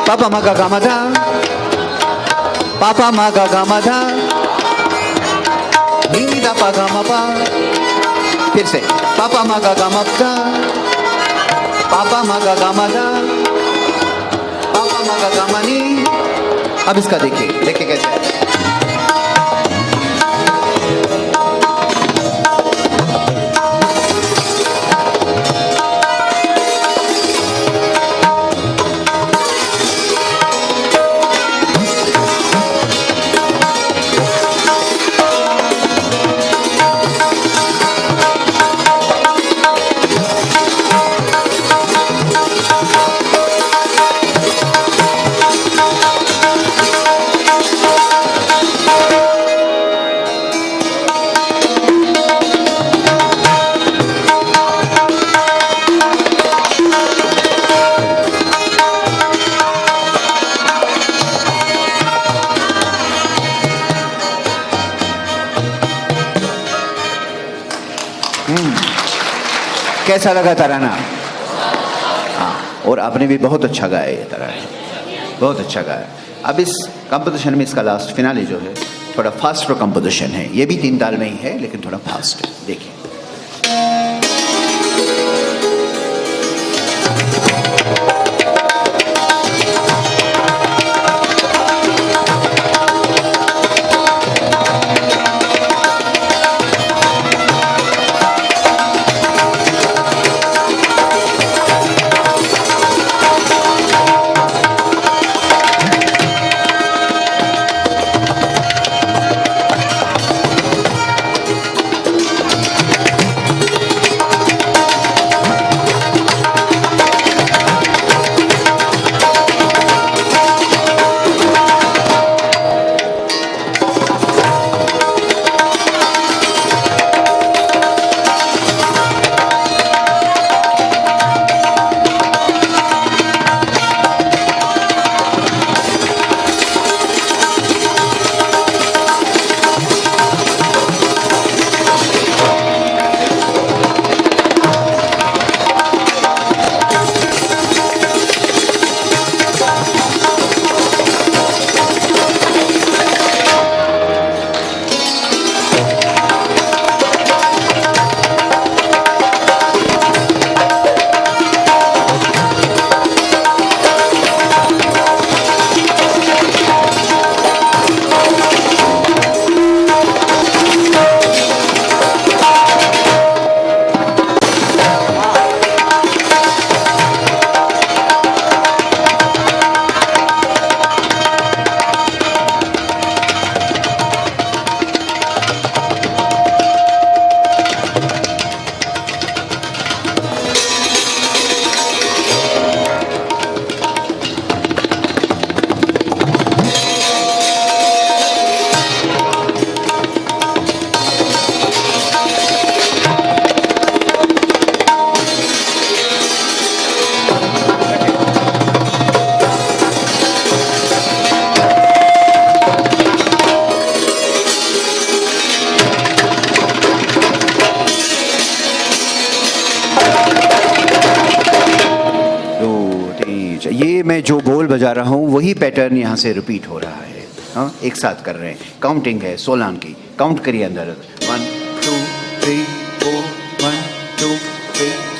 पापा मा गा मा धा, पापा मा गा मा धा, नी दा पा गा मा पा। फिर से पापा मा गा मा धा, पापा मा गा मा धा, पापा मा गा मा नी। अब इसका देखिए, देखिए कैसे कैसा लगा तराना? हाँ, और आपने भी बहुत अच्छा गाया ये तराना, बहुत अच्छा गाया। अब इस कंपोजिशन में इसका लास्ट फिनाले जो है थोड़ा फास्ट कंपोजिशन है, ये भी 3 ताल में ही है लेकिन थोड़ा फास्ट है, देखिए। ये मैं जो बोल बजा रहा हूँ वही पैटर्न यहाँ से रिपीट हो रहा है। हाँ, एक साथ कर रहे हैं। काउंटिंग है 16 की, काउंट करिए अंदर। 1 2 3 4 1 2 3।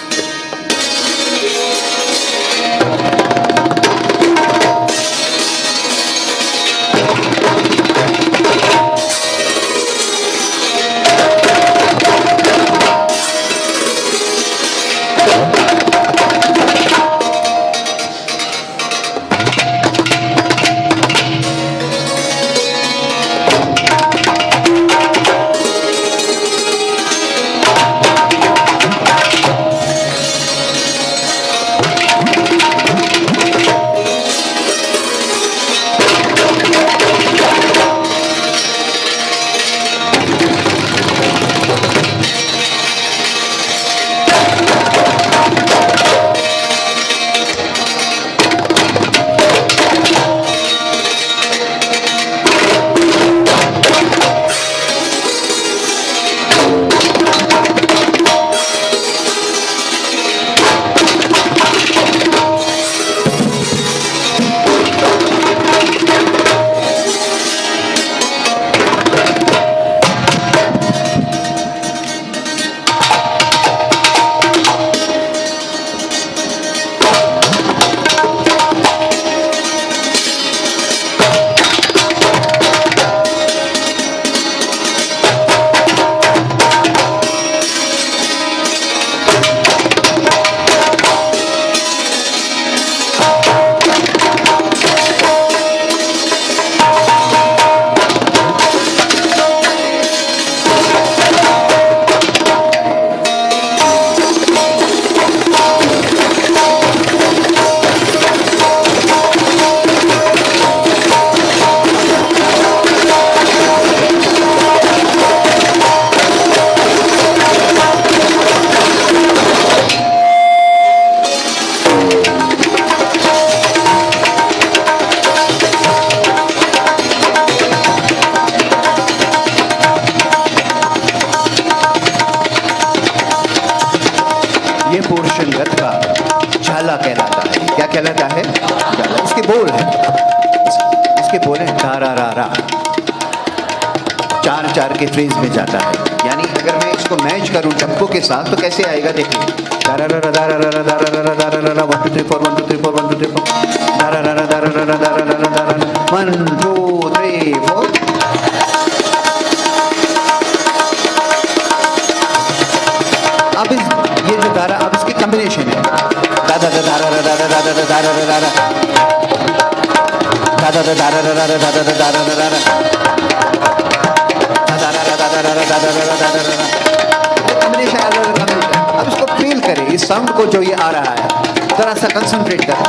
जाला कहलाता है। क्या कहलाता है? जाला। इसके बोल है, इसके बोल है रा रा रा रा, 4-4 के फ्रेज में जाता है। यानी अगर मैं इसको मैच करूं टेम्पो के साथ तो कैसे आएगा? देखिए, रा रा रा रा रा रा रा रा रा रा रा रा रा 1 2 3 4 1 2 3 4 1 2 3 4 रा रा रा रा रा रा रा रा रा रा 1 2 3 4। अब ये जो धारा, अब इसकी कॉम्बिनेशन है दा दा दा दा रा रा रा रा रा रा रा रा रा रा दा दा दा दा रा रा रा रा दा दा दा दा रा रा रा अब इसको फील करें, इस साउंड को जो ये आ रहा है, जरा सा कंसंट्रेट करें।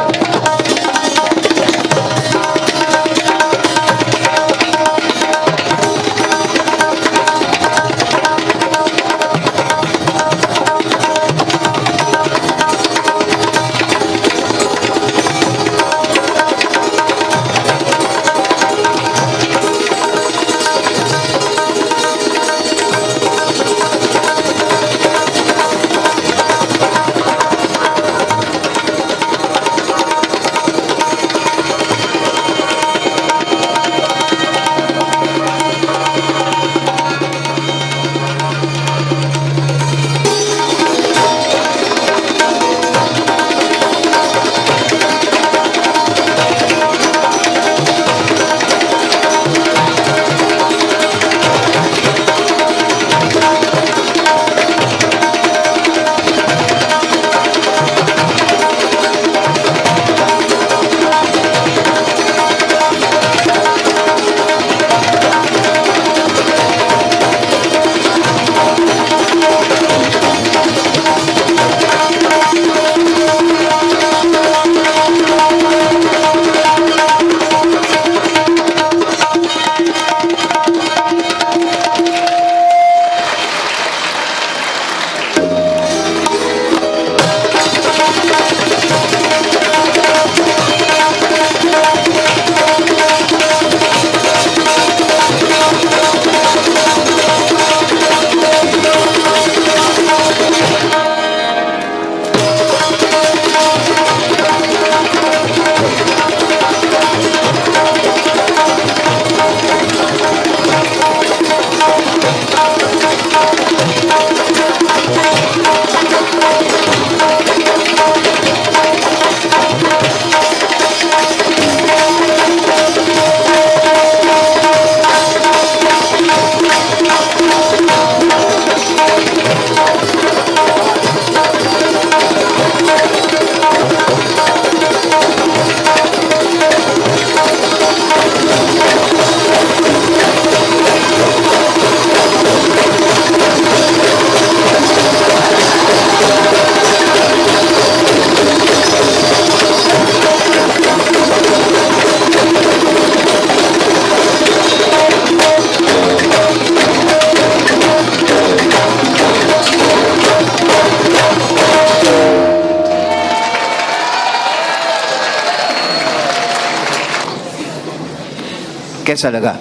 कैसा लगा?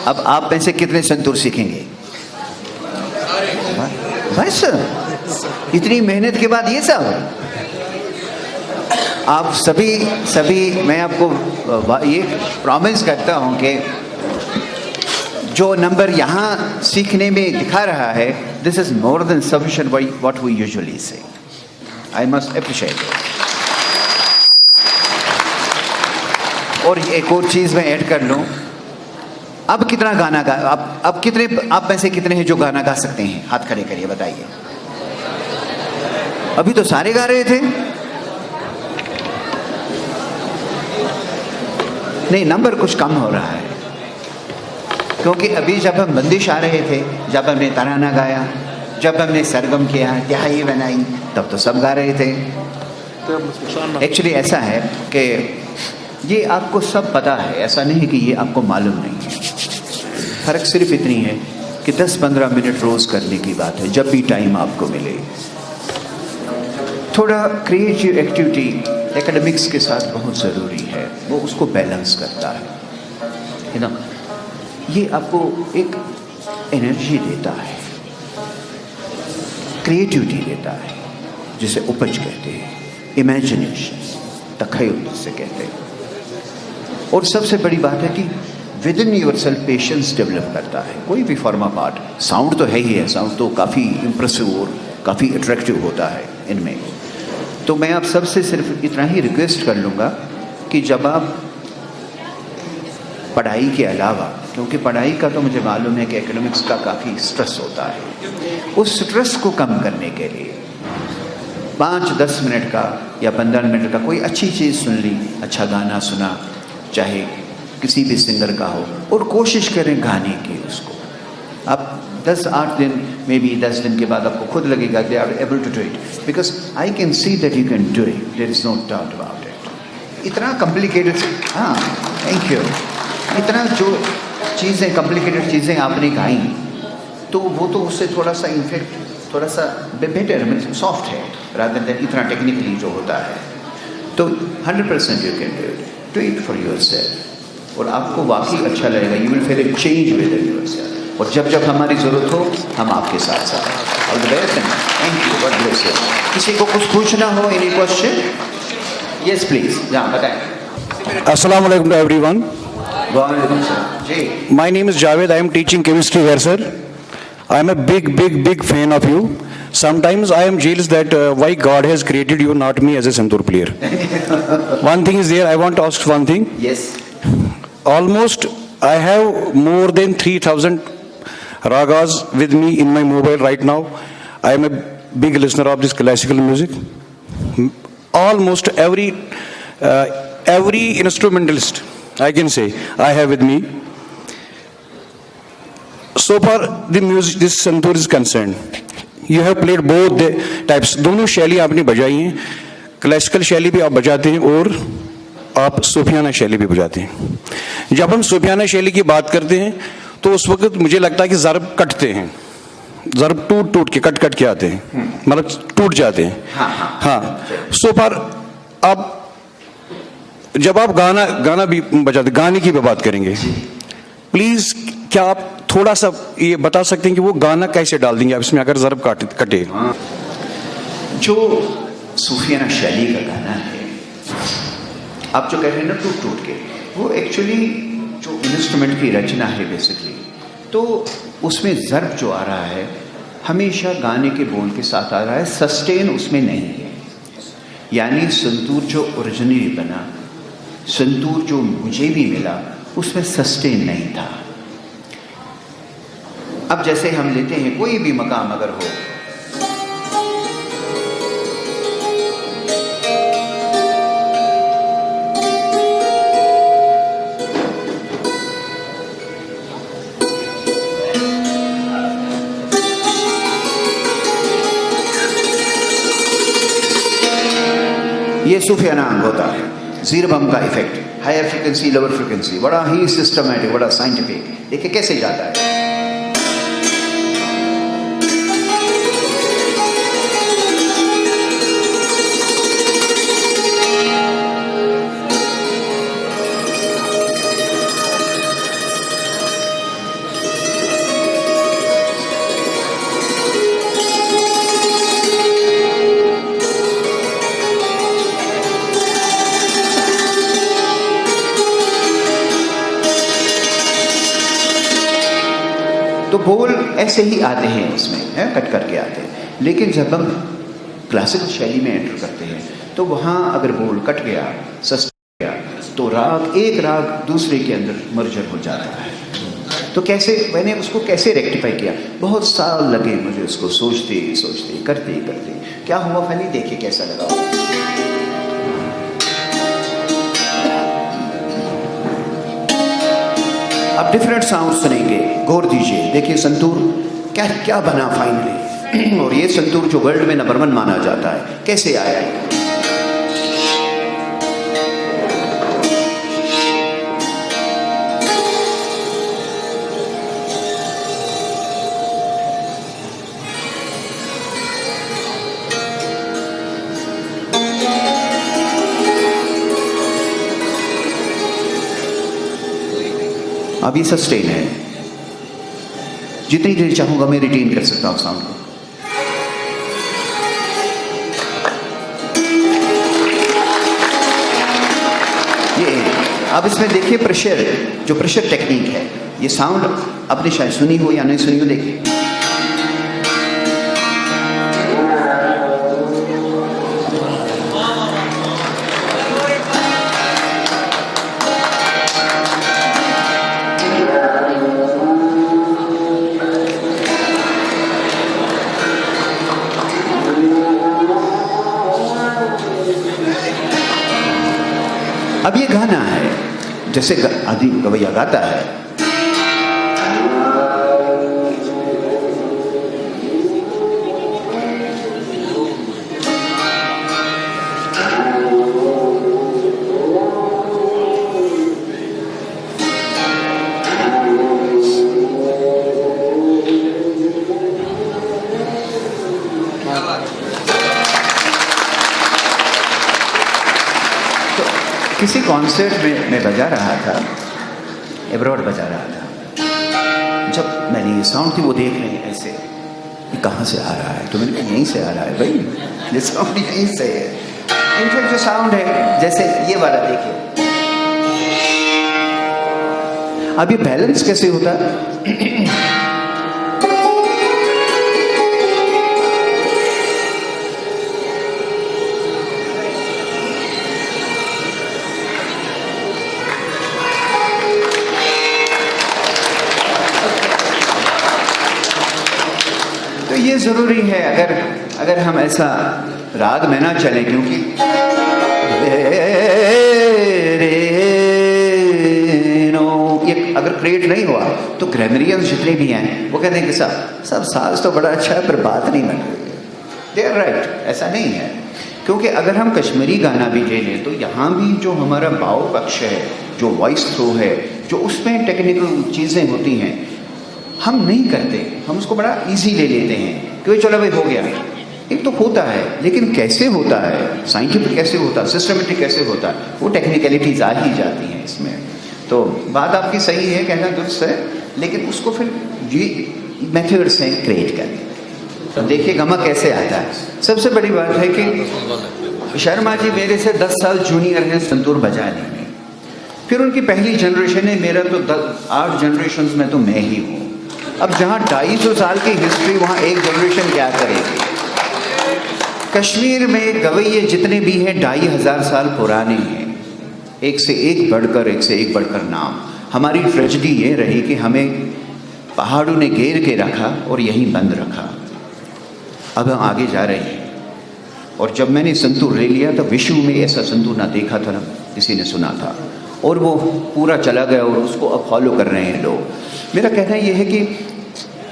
अब आप में से कितने संतूर सीखेंगे? बस इतनी मेहनत के बाद ये सब? आप सभी मैं आपको ये प्रॉमिस करता हूं कि जो नंबर यहाँ सीखने में दिखा रहा है, this is more than sufficient what we usually say. I must appreciate it. और एक और चीज मैं ऐड कर लूं, अब कितना गाना गा, अब कितने आप में से कितने हैं जो गाना गा सकते हैं? हाथ खड़े करिए, बताइए। अभी तो सारे गा रहे थे। नहीं, नंबर कुछ कम हो रहा है, क्योंकि अभी जब हम बंदिश आ रहे थे, जब हमने तराना गाया, जब हमने सरगम किया, तिहाई बनाई, तब तो सब गा रहे थे। एक्चुअली ऐसा है कि ये आपको सब पता है, ऐसा नहीं कि ये आपको मालूम नहीं है। फर्क सिर्फ इतनी है कि 10-15 मिनट रोज करने की बात है, जब भी टाइम आपको मिले। थोड़ा क्रिएटिव एक्टिविटी एकेडमिक्स के साथ बहुत ज़रूरी है, वो उसको बैलेंस करता है ना। ये आपको एक एनर्जी देता है, क्रिएटिविटी देता है, जिसे उपज कहते हैं, इमेजिनेशन, तखय्युल जिसे कहते हैं। और सबसे बड़ी बात है कि with in your self patience develop करता है कोई भी फॉर्म ऑफ आर्ट। साउंड तो है ही है, साउंड तो काफ़ी इम्प्रेसिव और काफ़ी अट्रैक्टिव होता है इनमें। तो मैं आप सबसे सिर्फ इतना ही रिक्वेस्ट कर लूँगा कि जब आप पढ़ाई के अलावा, क्योंकि पढ़ाई का तो मुझे मालूम है कि एकेडमिक्स का काफ़ी स्ट्रेस होता है, उस स्ट्रेस को कम करने के लिए 5-10 मिनट का या 15 मिनट का कोई अच्छी चीज़ सुन ली, अच्छा गाना सुना, चाहे किसी भी सिंगर का हो, और कोशिश करें गाने की। उसको आप 10-8 दिन में भी 10 दिन के बाद आपको खुद लगेगा they are able to do it, because I can see that you can do it, there is no doubt about it. इतना कॉम्प्लिकेटेड, हाँ थैंक यू, इतना जो चीज़ें कॉम्प्लिकेटेड चीज़ें आपने गाई, तो वो तो उससे थोड़ा सा इनफेक्ट थोड़ा सा बेटर सॉफ्ट है रादर देन इतना टेक्निकली जो होता है। तो 100% you can do it for your self, और आपको वाकई अच्छा लगेगा। You will feel a change with your self, और जब जब हमारी ज़रूरत हो हम आपके साथ साथ। All the best and thank you, God bless you. किसी को कुछ पूछना हो, एनी क्वेश्चन? यस प्लीज, हाँ बताएं।
Assalamu alaikum to everyone.
वालेकुम सलाम जी।
My name is Javed. I am teaching chemistry here, sir. I am a big fan of you. Sometimes I am jealous that why God has created you, not me as a santoor player. One thing is there. I want to ask one thing.
Yes.
Almost I have more than 3,000 ragas with me in my mobile right now. I am a big listener of this classical music. Almost every instrumentalist I can say I have with me. So far the music, this santoor is concerned, you have played both the types. दोनों शैली आपने बजाई हैं, classical शैली भी आप बजाते हैं और आप सूफियाना शैली भी बजाते हैं। जब हम सूफियाना शैली की बात करते हैं तो उस वक्त मुझे लगता है कि ज़रब कटते हैं, ज़रब टूट के कट के आते हैं, मतलब टूट जाते हैं। हाँ, सो फार आप जब आप गाना भी बजाते, गाने की भी बात करेंगे, प्लीज क्या आप थोड़ा सा ये बता सकते हैं कि वो गाना कैसे डाल देंगे आप इसमें अगर ज़रब कटे?
जो सूफियाना शैली का गाना है, आप जो कह रहे हैं ना टूट के, वो एक्चुअली जो इंस्ट्रूमेंट की रचना है बेसिकली, तो उसमें ज़रब जो आ रहा है हमेशा गाने के बोल के साथ आ रहा है, सस्टेन उसमें नहीं है। यानी संतूर जो ओरिजिनली बना, संतूर जो मुझे भी मिला, उसमें सस्टेन नहीं था। अब जैसे हम लेते हैं कोई भी मकाम अगर हो, ये सूफियाना अंग होता है, जीर बम का effect, higher frequency lower frequency, बड़ा ही सिस्टमैटिक, बड़ा साइंटिफिक। देखिए कैसे जाता है। तो बोल ऐसे ही आते हैं उसमें, है कट करके आते हैं। लेकिन जब हम क्लासिकल शैली में एंटर करते हैं तो वहाँ अगर बोल कट गया, सस्ता गया, तो राग एक राग दूसरे के अंदर मर्जर हो जाता है। तो कैसे, मैंने उसको कैसे रेक्टिफाई किया, बहुत साल लगे मुझे उसको सोचते करते क्या हुआ फनी, देखिए कैसा लगा। आप डिफरेंट साउंड सुनेंगे, गौर दीजिए, देखिए संतूर क्या क्या बना फाइनली। और ये संतूर जो वर्ल्ड में नंबर 1 माना जाता है, कैसे आया है? अब ये सस्टेन है, जितनी देर चाहूंगा मैं रिटेन कर सकता हूं साउंड को। अब इसमें देखिए प्रेशर, जो प्रेशर टेक्निक है, ये साउंड आपने शायद सुनी हो या नहीं सुनी हो, देखिए। अब ये गाना है, जैसे आदि गवैया गाता है, किसी कॉन्सर्ट में मैं बजा रहा था, एब्रॉड बजा रहा था। जब मैंने ये साउंड थी वो देख रहे हैं ऐसे, ये कहाँ से आ रहा है, तो मैंने कहा यहीं से आ रहा है भाई, ये साउंड यहीं से है। इनफैक्ट जो साउंड है जैसे ये वाला देखिए, अब ये बैलेंस कैसे होता है? तो ये ज़रूरी है, अगर हम ऐसा राग में ना चलें, क्योंकि ये अगर क्रिएट नहीं हुआ तो ग्रामरियंस जितने भी हैं वो कहते हैं कि सब साज तो बड़ा अच्छा है पर बात नहीं बन रही है। दे आर राइट, ऐसा नहीं है, क्योंकि अगर हम कश्मीरी गाना भी ले लें तो यहाँ भी जो हमारा भाव पक्ष है, जो वॉइस थ्रो है, जो उसमें टेक्निकल चीज़ें होती हैं, हम नहीं करते, हम उसको बड़ा इजी ले लेते हैं कि चलो भाई हो गया। एक तो होता है, लेकिन कैसे होता है, साइंटिफिक कैसे होता है, सिस्टमेटिक कैसे होता है, वो टेक्निकलिटीज आ ही जाती हैं इसमें। तो बात आपकी सही है, कहना दुरुस्त है, लेकिन उसको फिर ये मेथड से क्रिएट करें। तो देखिए गमक कैसे आता है। सबसे बड़ी बात है कि शर्मा जी मेरे से 10 साल जूनियर हैं संतूर बजाने में, फिर उनकी पहली जनरेशन है, मेरा तो 8 जनरेशन में तो मैं ही हूँ। अब जहाँ 250 साल की हिस्ट्री, वहाँ एक जनरेशन क्या करेगी? कश्मीर में गवैये जितने भी हैं 2500 साल पुराने हैं, एक से एक बढ़कर नाम। हमारी ट्रेजेडी ये रही कि हमें पहाड़ों ने घेर के रखा और यहीं बंद रखा। अब हम आगे जा रहे हैं, और जब मैंने संतूर ले लिया तो विश्व में ऐसा संतूर ना देखा था, ना किसी ने सुना था, और वो पूरा चला गया और उसको अब फॉलो कर रहे हैं लोग। मेरा कहना ये है कि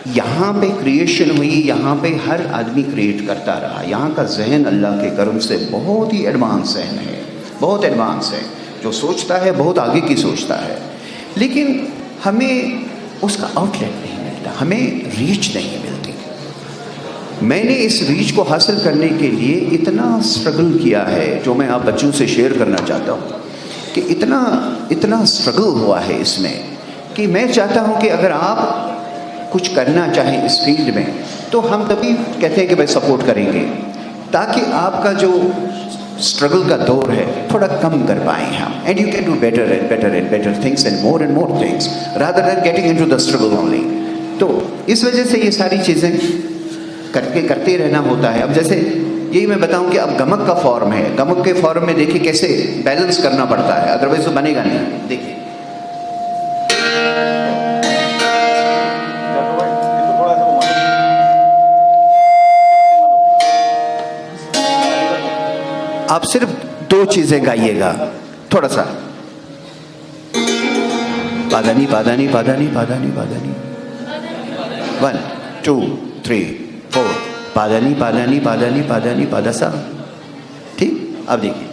यहाँ पे क्रिएशन हुई, यहाँ पे हर आदमी क्रिएट करता रहा। यहाँ का जहन अल्लाह के करम से बहुत ही एडवांस जहन है, बहुत एडवांस है। जो सोचता है बहुत आगे की सोचता है, लेकिन हमें उसका आउटलेट नहीं मिलता, हमें रीच नहीं मिलती। मैंने इस रीच को हासिल करने के लिए इतना स्ट्रगल किया है, जो मैं आप बच्चों से शेयर करना चाहता हूँ कि इतना स्ट्रगल हुआ है इसमें, कि मैं चाहता हूँ कि अगर आप कुछ करना चाहें इस फील्ड में, तो हम तभी कहते हैं कि भाई सपोर्ट करेंगे, ताकि आपका जो स्ट्रगल का दौर है थोड़ा कम कर पाएँ हम। And you can do better and better and better things and more things rather than getting into the struggle only. तो इस वजह से ये सारी चीज़ें करते रहना होता है। अब जैसे यही मैं बताऊं कि अब गमक का फॉर्म है, गमक के फॉर्म में देखिए कैसे बैलेंस करना पड़ता है, अदरवाइज तो बनेगा नहीं। देखिए आप सिर्फ 2 चीजें गाइएगा, थोड़ा सा पादानी पादानी पादानी पादानी पादानी, 1 2 3 4 पादानी पादानी पादानी पादानी पादासा। ठीक, अब देखिए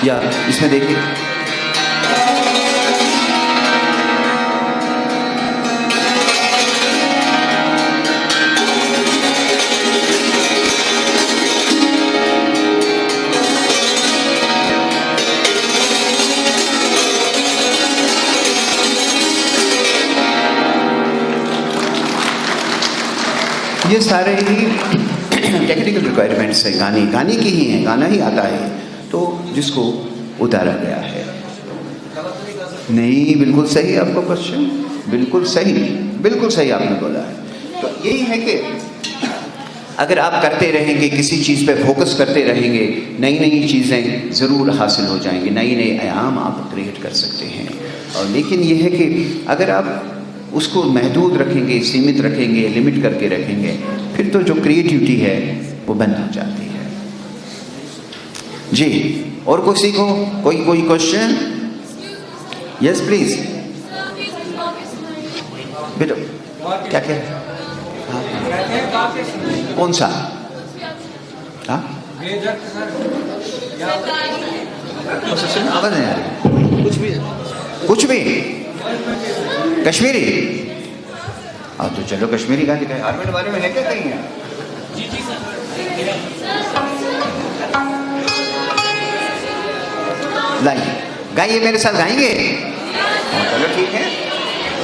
या इसमें देखिए, ये सारे ही टेक्निकल रिक्वायरमेंट्स हैं, गाने की ही हैं, गाना ही आता है तो जिसको उतारा गया है। नहीं, बिल्कुल सही आपका क्वेश्चन, बिल्कुल सही आपने बोला है। तो यही है कि अगर आप करते रहेंगे, किसी चीज़ पे फोकस करते रहेंगे, नई नई चीज़ें ज़रूर हासिल हो जाएंगी, नई नई आयाम आप क्रिएट कर सकते हैं। और लेकिन यह है कि अगर आप उसको महदूद रखेंगे, सीमित रखेंगे, लिमिट करके रखेंगे, फिर तो जो क्रिएटिविटी है वो बंद हो जाती है। जी, और किसी को कोई क्वेश्चन? Yes please. बेटा क्या क्या? कौन सा? हाँ, आवाज नहीं आ रही। कुछ भी कश्मीरी? अब तो चलो कश्मीरी गाने का हारमोनियम बारे में है क्या कहीं है? लाइए, गाइए मेरे साथ, गाएंगे? चलो ठीक है,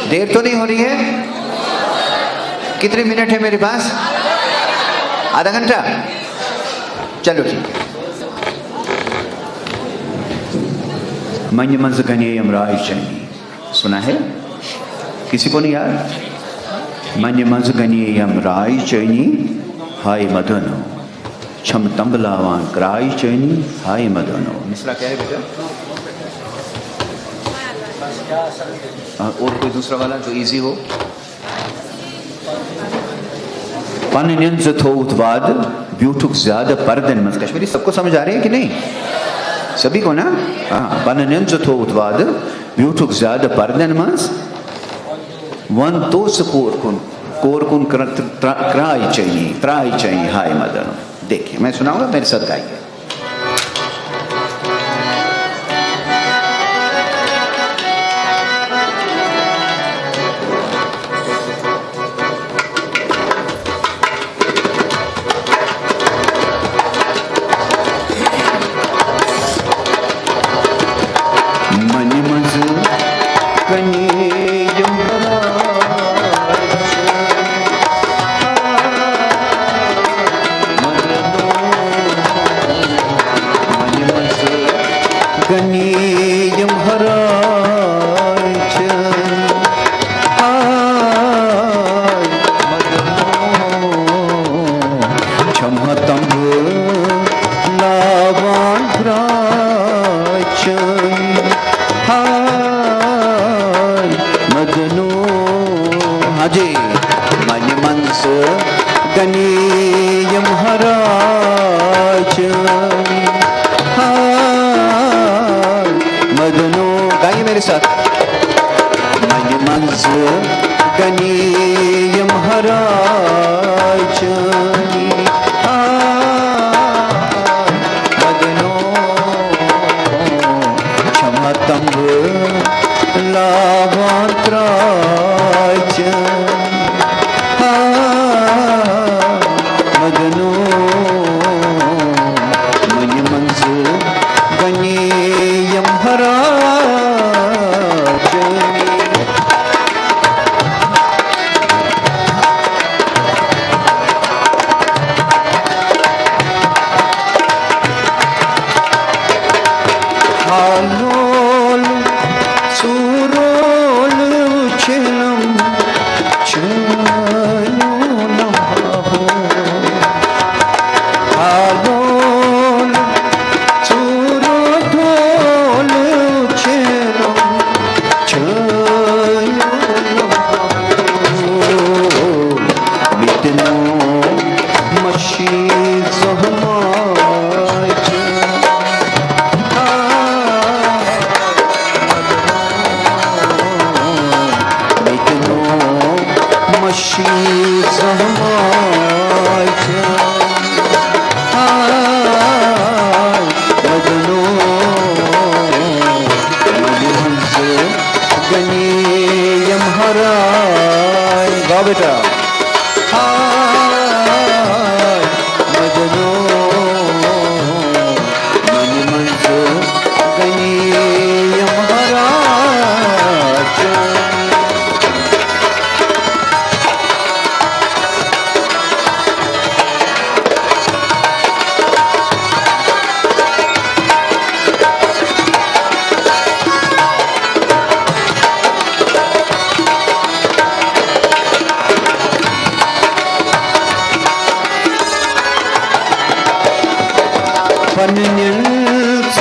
देर तो नहीं हो रही है? कितने मिनट है मेरे पास? आधा घंटा? चलो ठीक है। मंज मंज गने यमराज चाहिए, सुना है? किसी को नहीं याद? मंज मंज गने यमराज चैनी हाय मदनो, छम तंबलावान कराई चैनी हाय मदनो। मिसरा क्या है बेटा? और कोई दूसरा वाला जो इजी हो? पन थो उत्वाद ब्यूटुक ज्यादा परदन मत। कश्मीरी सबको समझ आ रही है कि नहीं? सभी को ना? हाँ, पन थो उत्वाद ब्यूटुक ज्यादा परदन मत वन तो कोरकुन त्राई चाहिए हाय मदन। देखिए मैं सुनाऊंगा, मेरे साथ गाइए।
वाह बेटा।
हाय मदनो मन मंज गनीयम हराच। पन्निल्स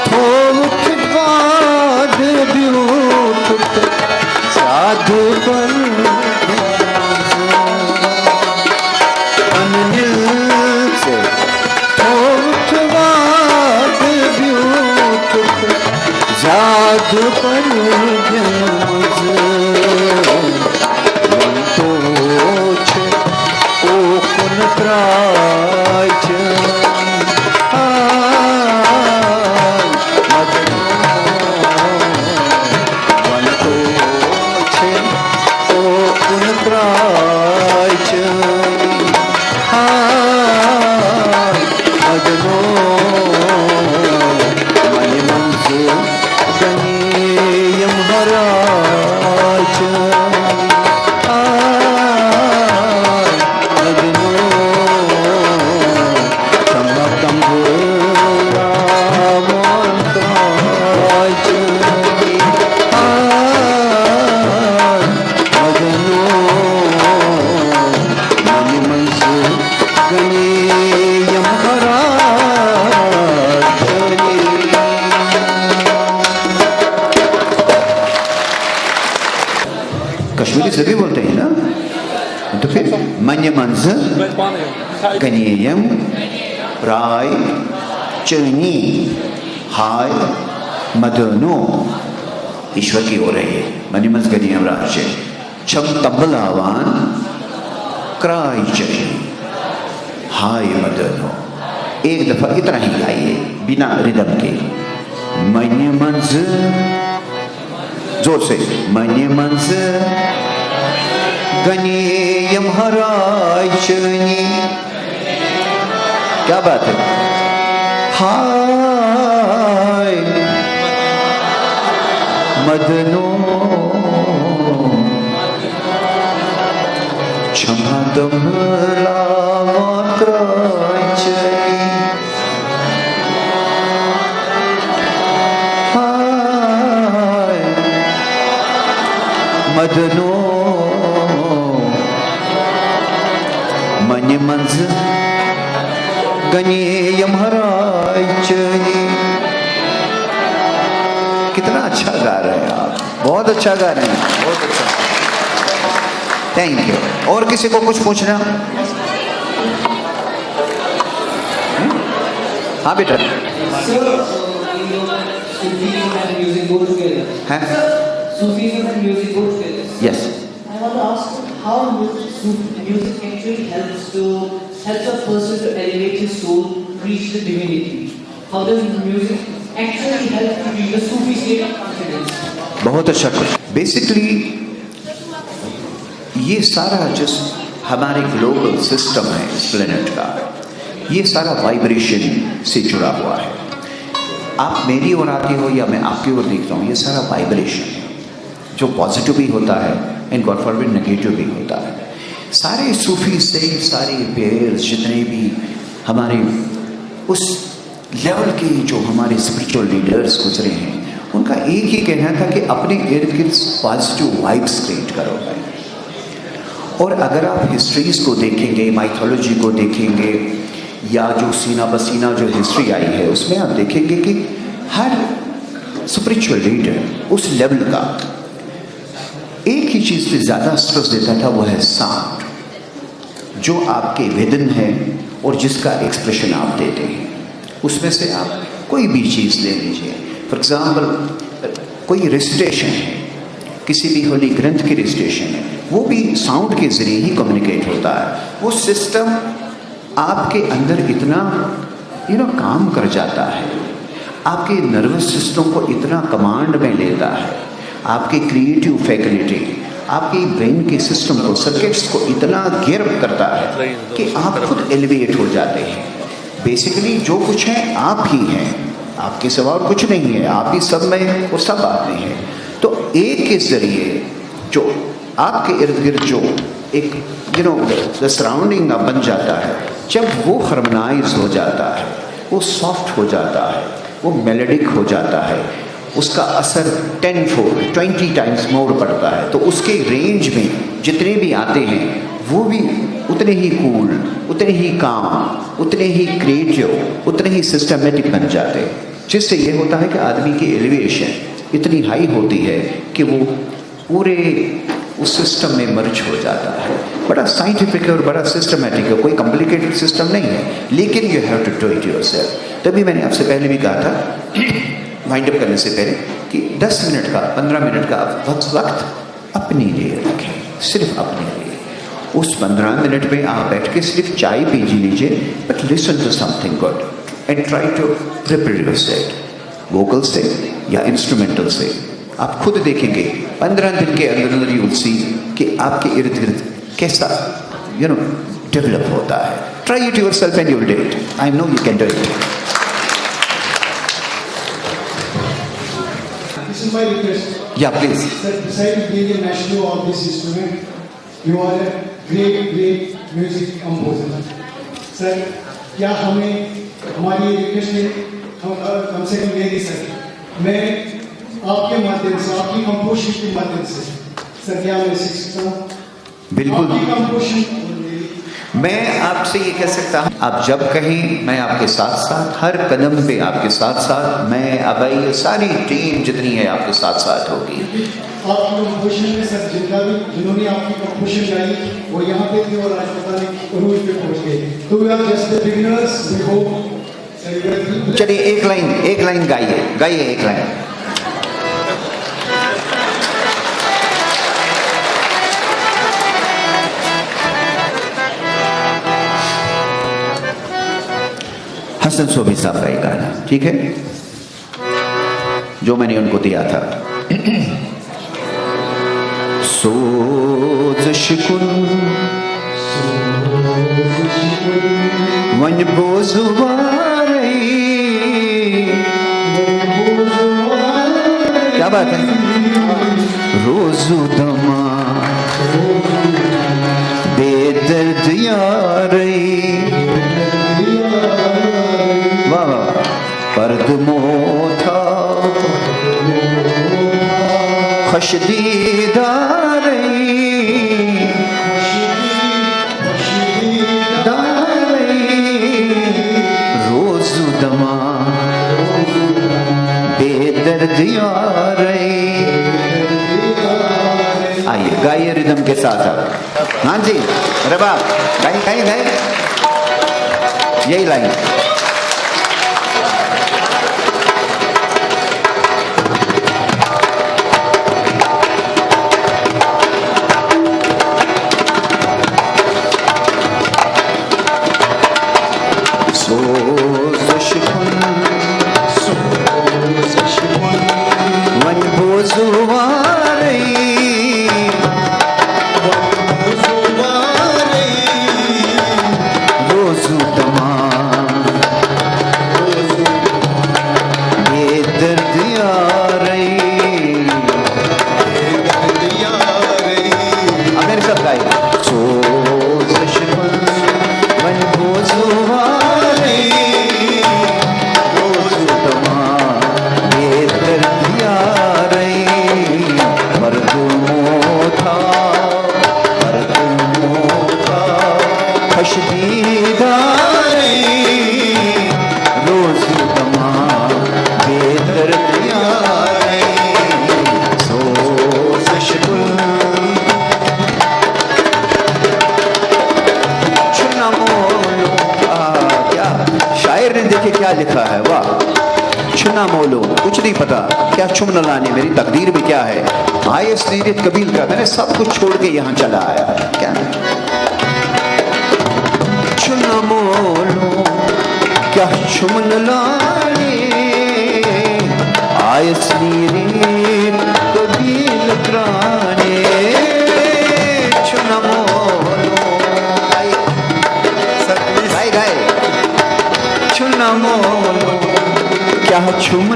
थोमुख बाद ब्यूट साधु पर पन्निल्स थोमुख बाद ब्यूट साधु पर ओ कुन प्राच। कश्मीरी सभी बोलते हैं ना, तो फिर मन्य मंज गनीयम राय चनी हाय मदनो ईश्वर की हो रही है। मन्य मंज गनीयम राय छम तबलावान क्राय चनी हाय मदनो। एक दफा इतना ही गाइए बिना रिदम के। मन्य मंज जोर से मन्य मंज गनीयम हराय चनी। क्या बात है। हाय मदनो क्षमा तमलावा क्राय चनी। हाय मदनो मन्य मंज गनीयम हराय चनी। कितना अच्छा गा रहे हैं आप, बहुत अच्छा गा रहे हैं, बहुत अच्छा। Thank you. और किसी को कुछ पूछना? हाँ बेटा। हैं? Yes.
I want to ask how music actually helps a person to elevate his soul, reach the divinity. How does music actually help to reach the Sufi state of confidence?
बहुत अच्छा क्वेश्चन। बेसिकली ये सारा जिस हमारे global system है इस planet का, ये सारा वाइब्रेशन से जुड़ा हुआ है। आप मेरी ओर आते हो या मैं आपकी ओर देखता हूँ, ये सारा वाइब्रेशन है जो पॉजिटिव भी होता है एंड गॉड फॉरबिड नेगेटिव भी होता है। सारे सूफी से सारे पेयर्स जितने भी हमारे उस लेवल के जो हमारे स्पिरिचुअल लीडर्स गुजरे हैं, उनका एक ही कहना था कि अपने इर्द गिर्द पॉजिटिव वाइब्स क्रिएट करो भाई। और अगर आप हिस्ट्रीज को देखेंगे, माइथोलॉजी को देखेंगे, या जो सीना बसीना जो हिस्ट्री आई है, उसमें आप देखेंगे कि हर स्पिरिचुअल लीडर उस लेवल का एक ही चीज़ पे ज़्यादा स्ट्रेस देता था, वो है साउंड, जो आपके विदिन है और जिसका एक्सप्रेशन आप देते हैं। उसमें से आप कोई भी चीज़ ले लीजिए, फॉर एग्जाम्पल कोई रिसिटेशन है, किसी भी होली ग्रंथ की रिसिटेशन है, वो भी साउंड के ज़रिए ही कम्युनिकेट होता है। वो सिस्टम आपके अंदर इतना काम कर जाता है, आपके नर्वस सिस्टम को इतना कमांड में लेता है, आपकी क्रिएटिव फैकल्टी, आपकी ब्रेन के सिस्टम को, सर्किट्स को इतना गियर अप करता है कि आप खुद एलिवेट हो जाते हैं। बेसिकली जो कुछ है आप ही हैं, आपके सिवा और कुछ नहीं है, आप ही सब में और सब आप में है। तो एक के जरिए जो आपके इर्द गिर्द जो एक द सराउंडिंग बन जाता है, जब वो हार्मोनाइज हो जाता है, वो सॉफ्ट हो जाता है, वो मेलोडिक हो जाता है, उसका असर 20 टाइम्स मोर पड़ता है। तो उसके रेंज में जितने भी आते हैं वो भी उतने ही कूल, उतने ही काम, उतने ही क्रिएटिव, उतने ही सिस्टमेटिक बन जाते हैं। जिससे ये होता है कि आदमी की एलिवेशन इतनी हाई होती है कि वो पूरे उस सिस्टम में मर्ज हो जाता है। बड़ा साइंटिफिक है और बड़ा सिस्टमेटिक है, कोई कॉम्प्लिकेटेड सिस्टम नहीं है, लेकिन you have to do it yourself. तभी मैंने आपसे पहले भी कहा था वाइंड अप करने से पहले कि 10 मिनट का 15 मिनट का वक्त अपने लिए रखें, सिर्फ अपने लिए। उस 15 मिनट में आप बैठ के सिर्फ चाय पी लीजिए, but listen to something good and try to prepare yourself, vocal से या इंस्ट्रूमेंटल से। आप खुद देखेंगे 15 दिन के अंदर यू विल सी कि आपके इर्द गिर्द कैसा डेवलप होता है। Try it yourself and you will do it. I know you can do it.
This is my request.
Yeah, please.
Sir, besides being a maestro of this instrument, you are a great music composer. Sir, क्या हमें हमारी request है, कम से कम मेरी sir, मैं आपके माध्यम से, आपकी कंपोजिशन के माध्यम से सर क्या मैं सीख सकता हूँ?
बिल्कुल।
आपकी कंपोजिशन
मैं आपसे ये कह सकता हूँ, आप जब कहीं मैं आपके साथ साथ, हर कदम पे आपके साथ साथ, मैं अब ये सारी टीम जितनी है आपके साथ साथ होगी।
आपकी कंपोजिशन में सर जिन्होंने आपकी कंपोजिशन गाई वो यहाँ पे थे और आज पता नहीं रूज पे पहुँच गए। तो we are just the beginners, we hope.
चलिए एक लाइन गाइए एक लाइन। हसन सोबी साहब का ये गाना, ठीक है, जो मैंने उनको दिया था। सोज़श कुन वन बोजुवारे, क्या बात है, रोजू दमा बेदर्द यारे, पर्द मोथा खशदीदारे, रोज़ दमा बेदर्द यारे। आइए गाइए रिदम के साथ साथ। हाँ जी, अरे बाप, गाइए यही लाइन। क्या लिखा है, वाह। छुना मोलो, कुछ नहीं पता क्या छुम न लाने, मेरी तकदीर में क्या है। आयस नीरत कबील का, मैंने सब कुछ छोड़ के यहाँ चला आया। क्या छुना मोलो क्या छुम न लाने, आयस नीरत कबील कराने।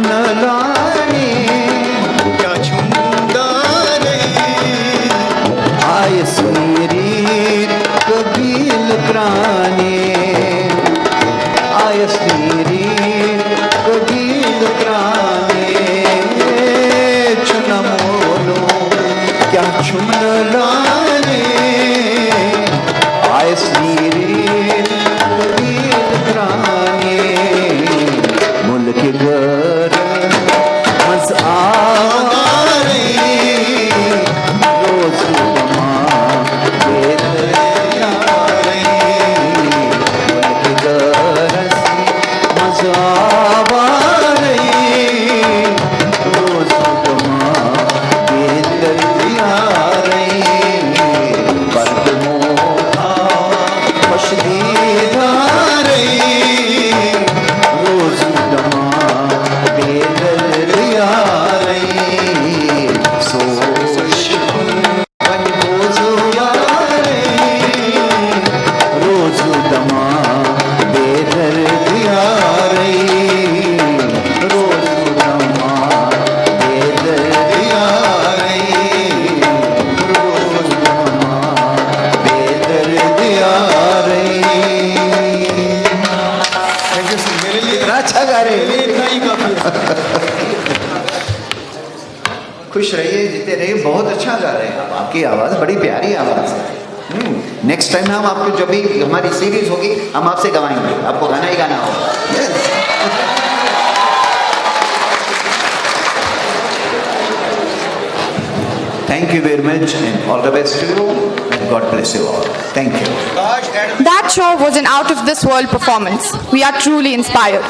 लाने
क्या छुंदारे
आय स्नेरी कबील कराने आय स्नेरी कबील कराने चुन मोलो क्या चुन लाने आय स्नेरी कबील कराने मुल्क घर मज आवारे रोज अच्छा गा रहे हैं।
इतना ही काफी
खुश रहिए, जीते रहिए, बहुत अच्छा गा रहे हैं आप। आपकी आवाज़ बड़ी प्यारी आवाज़ है। नेक्स्ट टाइम हम आपको जब भी हमारी सीरीज होगी हम आपसे गवाएंगे, आपको गाना ही गाना होगा। Thank you very much and all the best to you and God bless you all. Thank you.
That show was an out-of-this-world performance. We are truly inspired.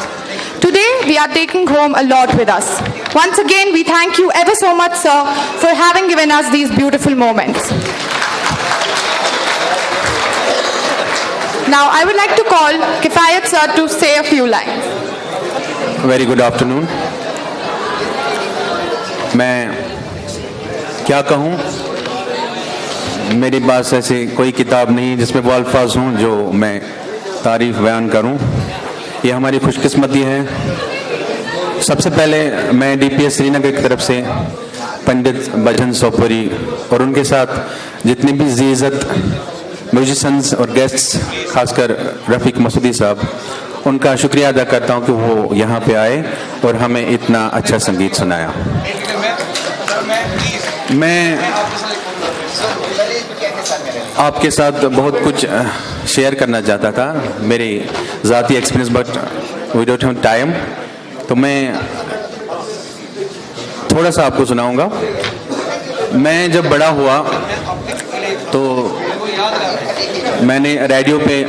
Today, we are taking home a lot with us. Once again, we thank you ever so much, sir, for having given us these beautiful moments. Now, I would like to call Kifayat sir to say a few lines.
Very good afternoon. मैं क्या कहूँ, मेरे पास ऐसी कोई किताब नहीं जिसमें वो अल्फाज हों जो मैं तारीफ बयान करूँ। ये हमारी खुशकिस्मती है। सबसे पहले मैं डीपीएस श्रीनगर की तरफ से पंडित भजन सोपुरी और उनके साथ जितने भी ज़ीज़त म्यूजिशंस और गेस्ट्स, खासकर रफ़ीक मसूदी साहब, उनका शुक्रिया अदा करता हूं कि वो यहाँ पे आए और हमें इतना अच्छा संगीत सुनाया। मैं आपके साथ बहुत कुछ शेयर करना चाहता था, मेरी ज़ाती experience, but we don't have time, तो मैं थोड़ा सा आपको सुनाऊंगा। मैं जब बड़ा हुआ तो मैंने रेडियो पे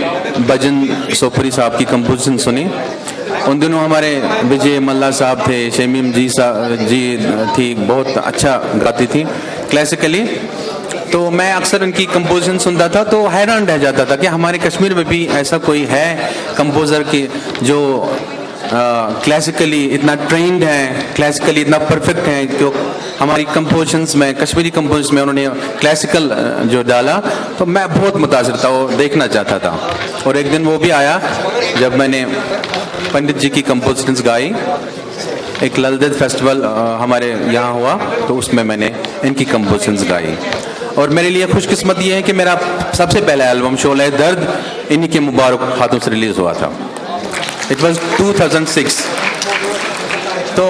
भजन सोपुरी साहब की कंपोजिशन सुनी। उन दिनों हमारे विजय मल्ला साहब थे, शमीम जी थी, बहुत अच्छा गाती थी क्लासिकली। तो मैं अक्सर उनकी कंपोजिशन सुनता था तो हैरान रह जाता था कि हमारे कश्मीर में भी ऐसा कोई है कंपोज़र की जो क्लासिकली इतना ट्रेंड है, क्लासिकली इतना परफेक्ट है। क्यों हमारी कंपोजिशंस में, कश्मीरी कंपोजिशन में उन्होंने क्लासिकल जो डाला, तो मैं बहुत मुतासिर था और देखना चाहता था। और एक दिन वो भी आया जब मैंने पंडित जी की कंपोजिशंस गाई। एक ललदेद फेस्टिवल हमारे यहाँ हुआ तो उसमें मैंने इनकी कंपोजिशंस गाई। और मेरे लिए खुशकिस्मत ये है कि मेरा सबसे पहला एल्बम शोले दर्द इन्हीं के मुबारक हाथों से रिलीज़ हुआ था। It was 2006। तो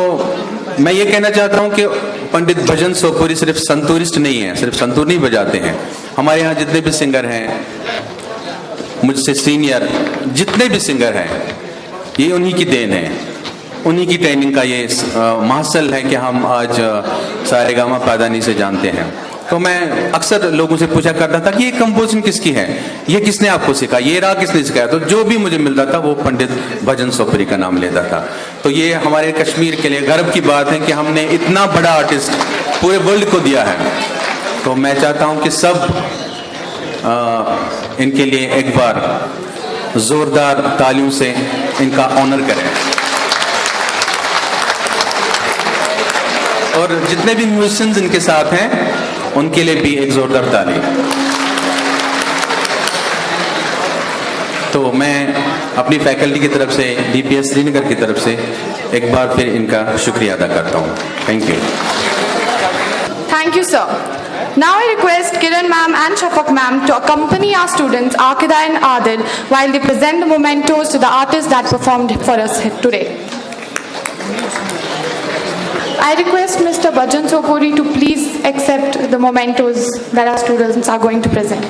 मैं ये कहना चाहता हूँ कि पंडित भजन सोपुरी सिर्फ संतूरिस्ट नहीं है, सिर्फ संतूर नहीं बजाते हैं। हमारे यहाँ जितने भी सिंगर हैं, मुझसे सीनियर जितने भी सिंगर हैं, ये उन्हीं की देन है, उन्हीं की ट्रेनिंग का ये महासल है कि हम आज सारेगामा पादानी से जानते हैं। तो मैं अक्सर लोगों से पूछा करता था कि ये कंपोजिशन किसकी है, ये किसने आपको सिखाया, ये राग किसने सिखाया। तो जो भी मुझे मिलता था वो पंडित भजन सोपुरी का नाम लेता था। तो ये हमारे कश्मीर के लिए गर्व की बात है कि हमने इतना बड़ा आर्टिस्ट पूरे वर्ल्ड को दिया है। तो मैं चाहता हूँ कि सब इनके लिए एक बार जोरदार तालियों से इनका ऑनर करें। और जितने भी म्यूजिशियंस इनके साथ हैं उनके लिए भी एक जोरदार ताली।
तो मैं अपनी फैकल्टी की तरफ से, DPS श्रीनगर की तरफ से एक बार फिर इनका शुक्रिया अदा करता हूँ। Thank you.
Thank you, sir. Now I request Kiran ma'am and Shafaq ma'am to accompany our students, Akida and Adil, while they present the mementos to the artists that performed for us today. I request Mr. Bhajan Sopuri to please accept the mementos that our students are going to present.